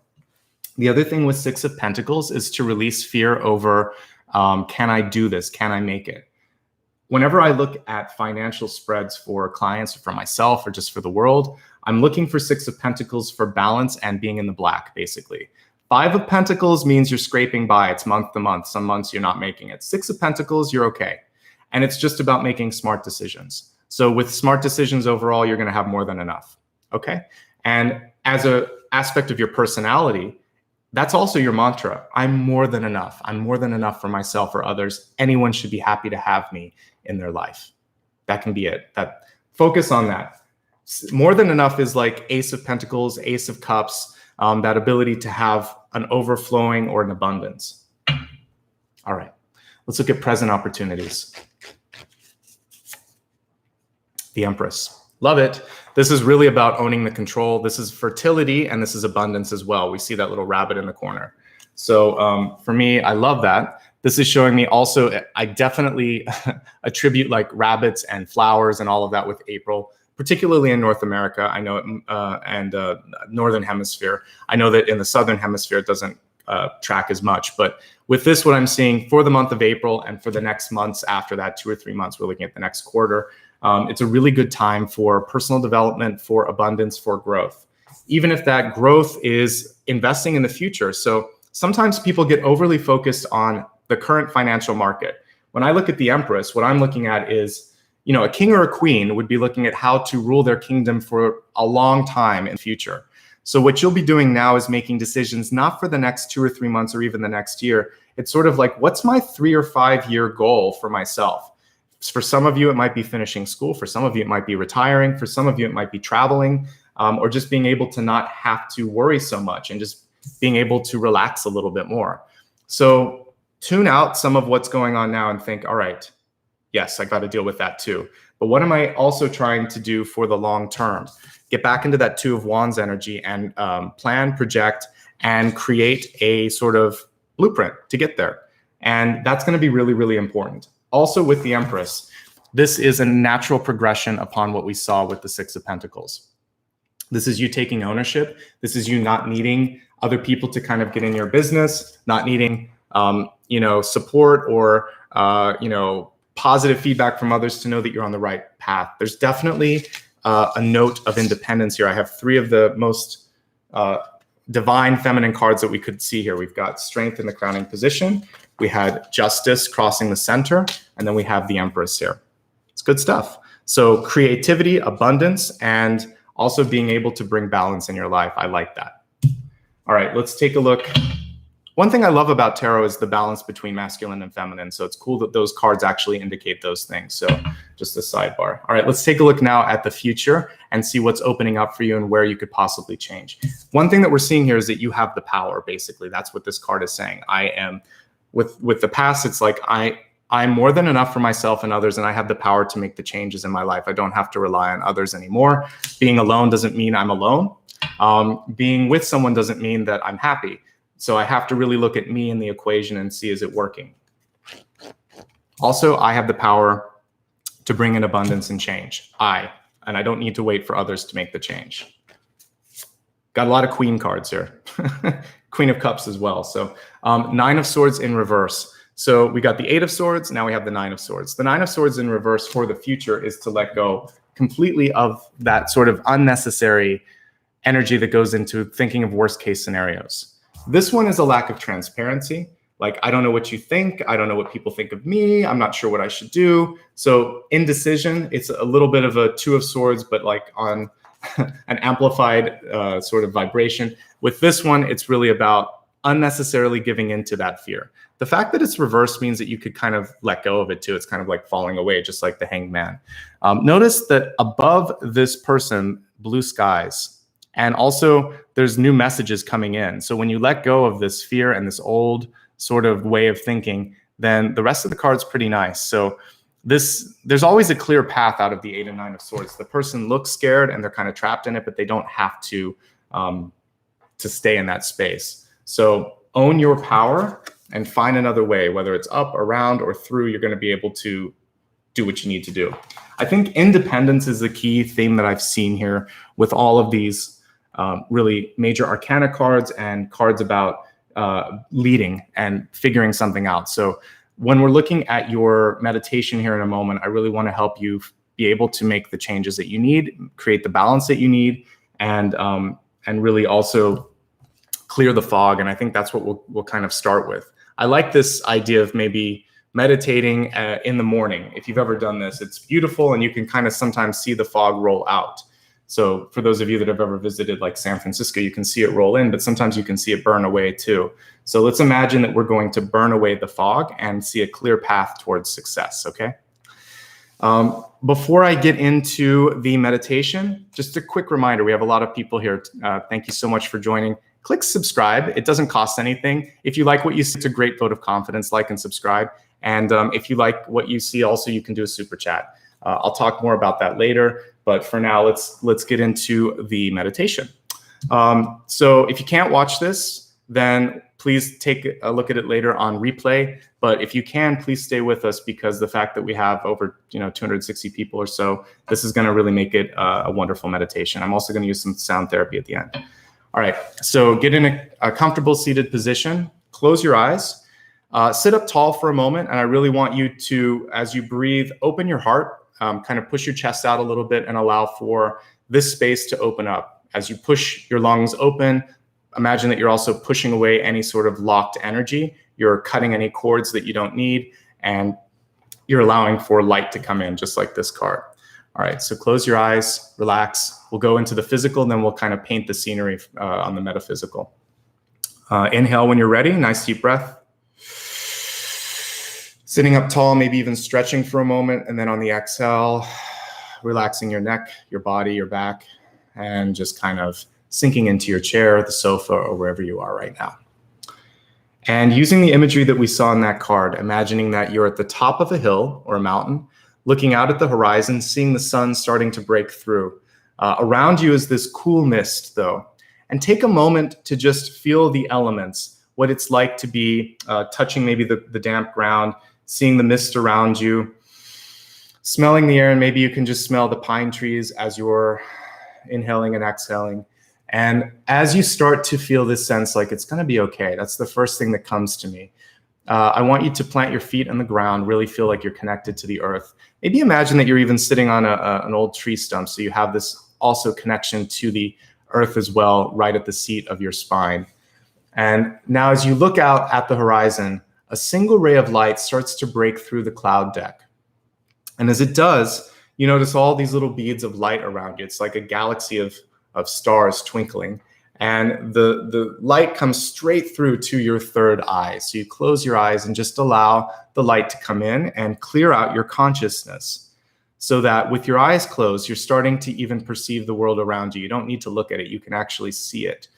The other thing with 6 of Pentacles is to release fear over Can I do this? Can I make it? Whenever I look at financial spreads for clients or for myself or just for the world, I'm looking for Six of Pentacles for balance and being in the black, basically. Five of Pentacles means you're scraping by. It's month to month. Some months you're not making it. Six of Pentacles, you're okay. And it's just about making smart decisions. So with smart decisions overall, you're going to have more than enough. Okay. And as an aspect of your personality, that's also your mantra. I'm more than enough. I'm more than enough for myself or others. Anyone should be happy to have me in their life. That can be it. That focus on that. More than enough is like Ace of Pentacles, Ace of Cups, that ability to have an overflowing or an abundance. All right, let's look at present opportunities. The Empress. Love it. This is really about owning the control. This is fertility and this is abundance as well. We see that little rabbit in the corner. So for me, I love that. This is showing me also, I definitely attribute like rabbits and flowers and all of that with April, particularly in North America. I know, and Northern Hemisphere. I know that in the Southern Hemisphere, it doesn't track as much. But with this, what I'm seeing for the month of April and for the next months after that, 2 or 3 months, we're looking at the next quarter. It's a really good time for personal development, for abundance, for growth, even if that growth is investing in the future. So sometimes people get overly focused on the current financial market. When I look at the Empress, what I'm looking at is, you know, a king or a queen would be looking at how to rule their kingdom for a long time in the future. So what you'll be doing now is making decisions, not for the next 2 or 3 months or even the next year. It's sort of like, what's my 3 or 5 year goal for myself? For some of you, it might be finishing school. For some of you, it might be retiring. For some of you, it might be traveling, or just being able to not have to worry so much and just being able to relax a little bit more. So tune out some of what's going on now and think, all right, yes, I got to deal with that too. But what am I also trying to do for the long term? Get back into that Two of Wands energy and plan, project, and create a sort of blueprint to get there. And that's going to be really, really important. Also with the Empress, this is a natural progression upon what we saw with the Six of Pentacles. This is you taking ownership. This is you not needing other people to kind of get in your business, not needing support or positive feedback from others to know that you're on the right path. There's definitely a note of independence here. I have 3 of the most divine feminine cards that we could see here. We've got Strength in the crowning position. We had Justice crossing the center, and then we have the Empress here. It's good stuff. So creativity, abundance, and also being able to bring balance in your life. I like that. All right, let's take a look. One thing I love about tarot is the balance between masculine and feminine. So it's cool that those cards actually indicate those things. So just a sidebar. All right, let's take a look now at the future and see what's opening up for you and where you could possibly change. One thing that we're seeing here is that you have the power, basically. That's what this card is saying. I am, with the past, it's like I'm more than enough for myself and others, and I have the power to make the changes in my life. I don't have to rely on others anymore. Being alone doesn't mean I'm alone. Being with someone doesn't mean that I'm happy. So I have to really look at me in the equation and see, is it working? Also, I have the power to bring in abundance and change. And I don't need to wait for others to make the change. Got a lot of Queen cards here. Queen of Cups as well. So 9 of Swords in reverse. So we got the 8 of Swords. Now we have the 9 of Swords. The 9 of Swords in reverse for the future is to let go completely of that sort of unnecessary energy that goes into thinking of worst case scenarios. This one is a lack of transparency. Like, I don't know what you think. I don't know what people think of me. I'm not sure what I should do. So indecision, it's a little bit of a 2 of Swords, but like on an amplified sort of vibration. With this one, it's really about unnecessarily giving into that fear. The fact that it's reversed means that you could kind of let go of it too. It's kind of like falling away, just like the Hanged Man. Notice that above this person, blue skies. And also there's new messages coming in. So when you let go of this fear and this old sort of way of thinking, then the rest of the card's pretty nice. So there's always a clear path out of the 8 and 9 of Swords. The person looks scared and they're kind of trapped in it, but they don't have to stay in that space. So own your power and find another way, whether it's up, around, or through. You're going to be able to do what you need to do. I think independence is the key theme that I've seen here with all of these really major arcana cards and cards about leading and figuring something out. So when we're looking at your meditation here in a moment, I really want to help you be able to make the changes that you need, create the balance that you need, and really also clear the fog. And I think that's what we'll kind of start with. I like this idea of maybe meditating in the morning. If you've ever done this, it's beautiful, and you can kind of sometimes see the fog roll out. So for those of you that have ever visited like San Francisco, you can see it roll in, but sometimes you can see it burn away too. So let's imagine that we're going to burn away the fog and see a clear path towards success, okay? Before I get into the meditation, just a quick reminder, we have a lot of people here. Thank you so much for joining. Click subscribe. It doesn't cost anything. If you like what you see, it's a great vote of confidence, like and subscribe. And if you like what you see, also you can do a super chat. I'll talk more about that later, but for now, let's get into the meditation. So if you can't watch this, then please take a look at it later on replay. But if you can, please stay with us, because the fact that we have over 260 people or so, this is going to really make it a wonderful meditation. I'm also going to use some sound therapy at the end. All right, so get in a comfortable seated position. Close your eyes. Sit up tall for a moment, and I really want you to, as you breathe, open your heart, kind of push your chest out a little bit and allow for this space to open up. As you push your lungs open, imagine that you're also pushing away any sort of locked energy. You're cutting any cords that you don't need, and you're allowing for light to come in, just like this card. All right, so close your eyes, relax. We'll go into the physical, and then we'll kind of paint the scenery on the metaphysical. Inhale when you're ready, nice deep breath. Sitting up tall, maybe even stretching for a moment, and then on the exhale, relaxing your neck, your body, your back, and just kind of sinking into your chair, the sofa, or wherever you are right now. And using the imagery that we saw in that card, imagining that you're at the top of a hill or a mountain, looking out at the horizon, seeing the sun starting to break through. Around you is this cool mist, though. And take a moment to just feel the elements, what it's like to be touching maybe the damp ground, seeing the mist around you, smelling the air, and maybe you can just smell the pine trees as you're inhaling and exhaling. And as you start to feel this sense like it's going to be okay, that's the first thing that comes to me. I want you to plant your feet on the ground, really feel like you're connected to the earth. Maybe imagine that you're even sitting on an old tree stump, so you have this also connection to the earth as well, right at the seat of your spine. And now as you look out at the horizon, a single ray of light starts to break through the cloud deck. And as it does, you notice all these little beads of light around you. It's like a galaxy of stars twinkling. And the light comes straight through to your third eye. So you close your eyes and just allow the light to come in and clear out your consciousness, so that with your eyes closed, you're starting to even perceive the world around you. You don't need to look at it. You can actually see it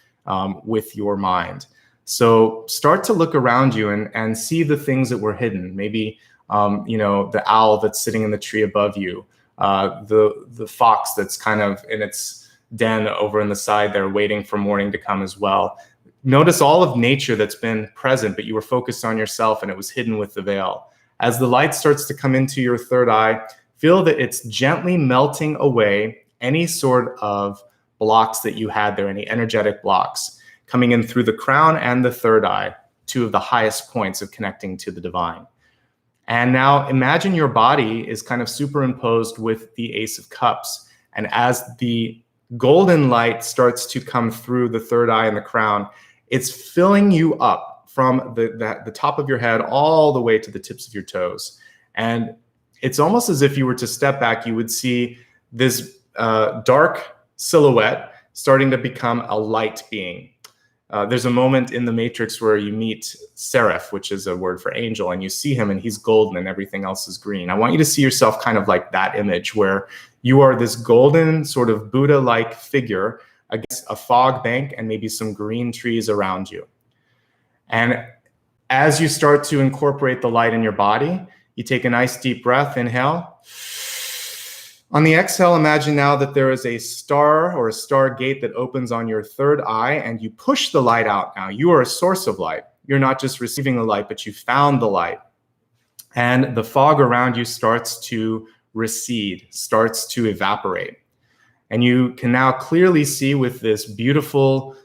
with your mind. So start to look around you and see the things that were hidden. Maybe, the owl that's sitting in the tree above you, the fox that's kind of in its den over in the side there waiting for morning to come as well. Notice all of nature that's been present, but you were focused on yourself and it was hidden with the veil. As the light starts to come into your third eye, feel that it's gently melting away any sort of blocks that you had there, any energetic blocks, coming in through the crown and the third eye, two of the highest points of connecting to the divine. And now imagine your body is kind of superimposed with the Ace of Cups. And as the golden light starts to come through the third eye and the crown, it's filling you up from the top of your head all the way to the tips of your toes. And it's almost as if you were to step back, you would see this dark silhouette starting to become a light being. There's a moment in the Matrix where you meet Seraph, which is a word for angel, and you see him and he's golden and everything else is green. I want you to see yourself kind of like that image where you are this golden sort of Buddha-like figure against a fog bank and maybe some green trees around you. And as you start to incorporate the light in your body, you take a nice deep breath, inhale. On the exhale, imagine now that there is a star or a stargate that opens on your third eye and you push the light out now. You are a source of light. You're not just receiving the light, but you found the light. And the fog around you starts to recede, starts to evaporate. And you can now clearly see with this beautiful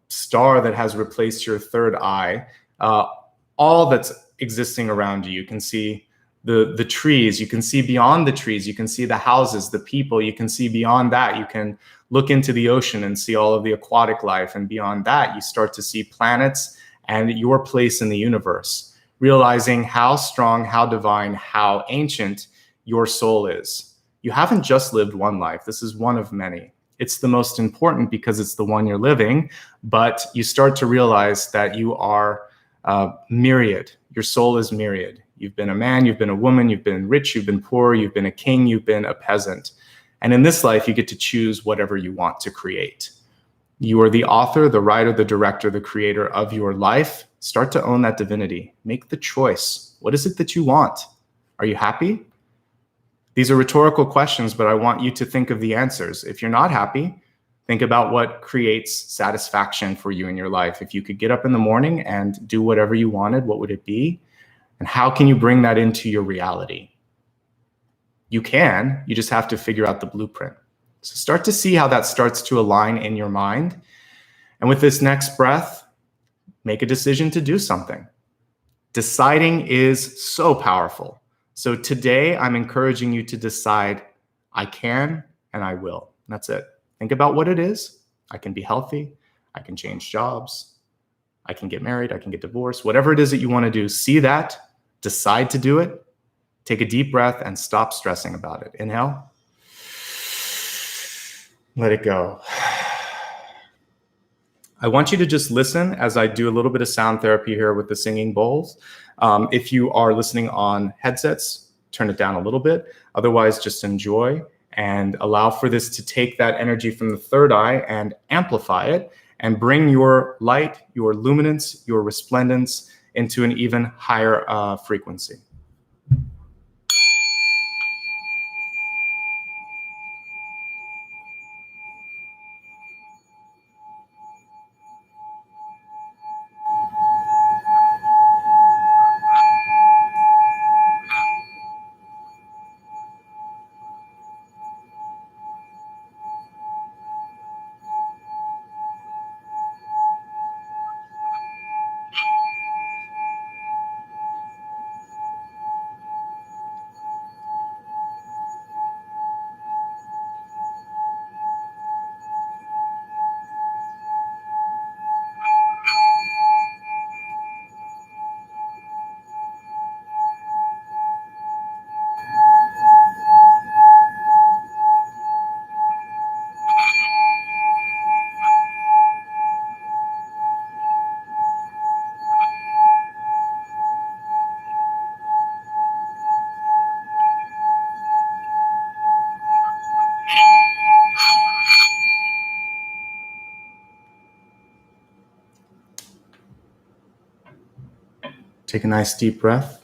star that has replaced your third eye, all that's existing around you. You can see the trees, you can see beyond the trees, you can see the houses, the people, you can see beyond that. You can look into the ocean and see all of the aquatic life. And beyond that, you start to see planets and your place in the universe, realizing how strong, how divine, how ancient your soul is. You haven't just lived one life. This is one of many. It's the most important because it's the one you're living, but you start to realize that you are myriad. Your soul is myriad. You've been a man, you've been a woman, you've been rich, you've been poor, you've been a king, you've been a peasant. And in this life, you get to choose whatever you want to create. You are the author, the writer, the director, the creator of your life. Start to own that divinity. Make the choice. What is it that you want? Are you happy? These are rhetorical questions, but I want you to think of the answers. If you're not happy, think about what creates satisfaction for you in your life. If you could get up in the morning and do whatever you wanted, what would it be? And how can you bring that into your reality? You can, you just have to figure out the blueprint. So start to see how that starts to align in your mind. And with this next breath, make a decision to do something. Deciding is so powerful. So today I'm encouraging you to decide, I can and I will. And that's it. Think about what it is. I can be healthy. I can change jobs. I can get married. I can get divorced. Whatever it is that you want to do, see that, decide to do it. Take a deep breath and stop stressing about it. Inhale. Let it go. I want you to just listen as I do a little bit of sound therapy here with the singing bowls. If you are listening on headsets, turn it down a little bit. Otherwise, just enjoy and allow for this to take that energy from the third eye and amplify it and bring your light, your luminance, your resplendence into an even higher frequency. Take a nice deep breath.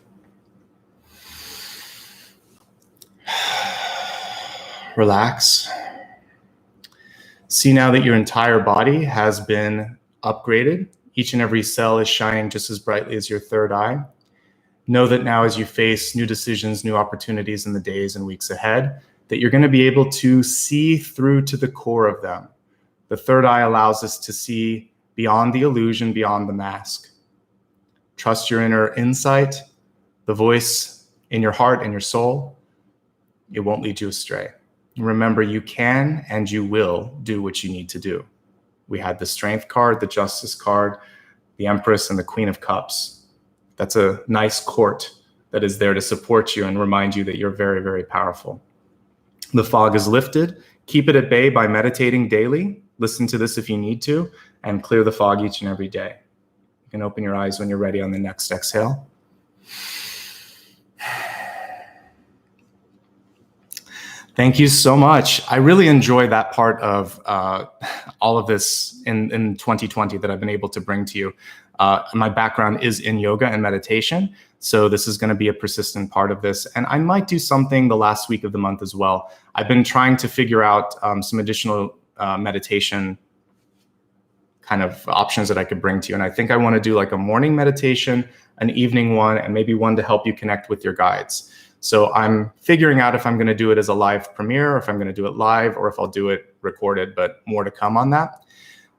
Relax. See now that your entire body has been upgraded. Each and every cell is shining just as brightly as your third eye. Know that now as you face new decisions, new opportunities in the days and weeks ahead, that you're going to be able to see through to the core of them. The third eye allows us to see beyond the illusion, beyond the mask. Trust your inner insight, the voice in your heart and your soul. It won't lead you astray. Remember, you can and you will do what you need to do. We had the Strength card, the Justice card, the Empress, and the Queen of Cups. That's a nice court that is there to support you and remind you that you're very, very powerful. The fog is lifted. Keep it at bay by meditating daily. Listen to this if you need to, and clear the fog each and every day. You can open your eyes when you're ready on the next exhale. Thank you so much. I really enjoy that part of all of this in 2020 that I've been able to bring to you. My background is in yoga and meditation, so this is going to be a persistent part of this. And I might do something the last week of the month as well. I've been trying to figure out some additional meditation kind of options that I could bring to you. And I think I want to do like a morning meditation, an evening one, and maybe one to help you connect with your guides. So I'm figuring out if I'm going to do it as a live premiere, or if I'm going to do it live, or if I'll do it recorded, but more to come on that.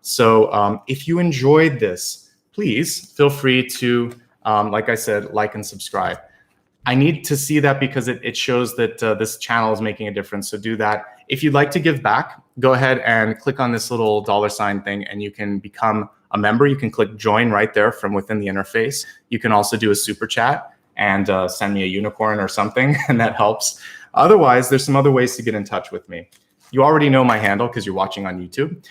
So if you enjoyed this, please feel free to like I said, like and subscribe. I need to see that because it shows that this channel is making a difference. So do that. If you'd like to give back, go ahead and click on this little $ thing and you can become a member. You can click join right there from within the interface. You can also do a super chat and send me a unicorn or something, and that helps. Otherwise, there's some other ways to get in touch with me. You already know my handle because you're watching on YouTube.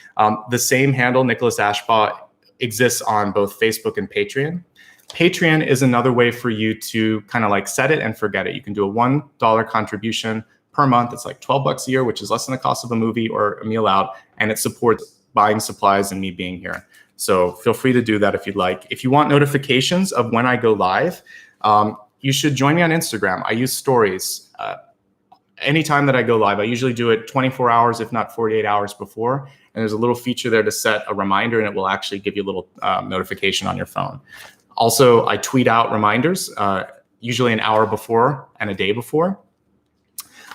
The same handle, Nicholas Ashbaugh, exists on both Facebook and Patreon. Patreon is another way for you to kind of like set it and forget it. You can do a $1 contribution per month. It's like 12 bucks a year, which is less than the cost of a movie or a meal out. And it supports buying supplies and me being here. So feel free to do that if you'd like. If you want notifications of when I go live, you should join me on Instagram. I use stories. Anytime that I go live, I usually do it 24 hours, if not 48 hours before. And there's a little feature there to set a reminder, and it will actually give you a little notification on your phone. Also, I tweet out reminders, usually an hour before and a day before.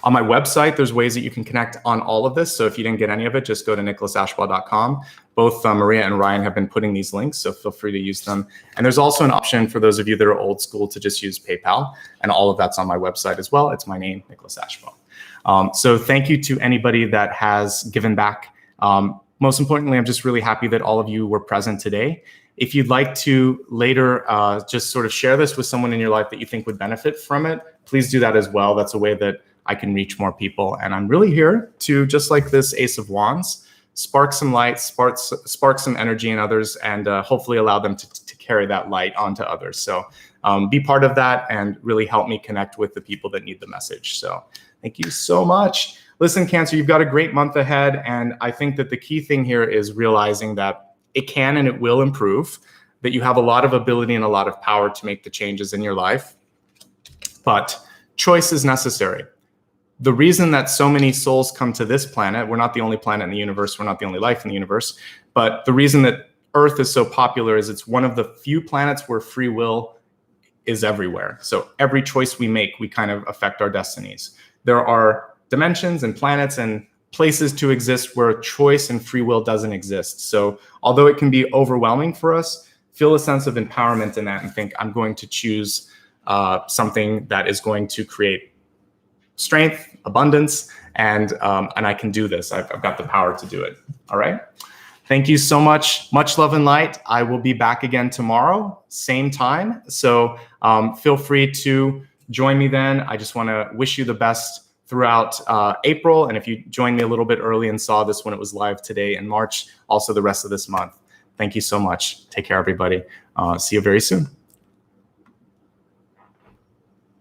On my website, there's ways that you can connect on all of this. So if you didn't get any of it, just go to nicholasashbaugh.com. Both Maria and Ryan have been putting these links, so feel free to use them. And there's also an option for those of you that are old school to just use PayPal. And all of that's on my website as well. It's my name, Nicholas Ashbaugh. So thank you to anybody that has given back. Most importantly, I'm just really happy that all of you were present today. If you'd like to later just sort of share this with someone in your life that you think would benefit from it, please do that as well. That's a way that I can reach more people. And I'm really here to, just like this Ace of Wands, spark some light, spark some energy in others, and hopefully allow them to carry that light onto others. So be part of that and really help me connect with the people that need the message. So thank you so much. Listen, Cancer, you've got a great month ahead. And I think that the key thing here is realizing that it can and it will improve, that you have a lot of ability and a lot of power to make the changes in your life. But choice is necessary. The reason that so many souls come to this planet, we're not the only planet in the universe, we're not the only life in the universe, but the reason that Earth is so popular is it's one of the few planets where free will is everywhere. So every choice we make, we kind of affect our destinies. There are dimensions and planets and places to exist where choice and free will doesn't exist. So although it can be overwhelming for us, feel a sense of empowerment in that and think, I'm going to choose something that is going to create strength, abundance, and I can do this. I've got the power to do it. All right. Thank you so much. Much love and light. I will be back again tomorrow, same time. So feel free to join me then. I just want to wish you the best throughout April. And if you joined me a little bit early and saw this when it was live today in March, also the rest of this month. Thank you so much. Take care, everybody. See you very soon.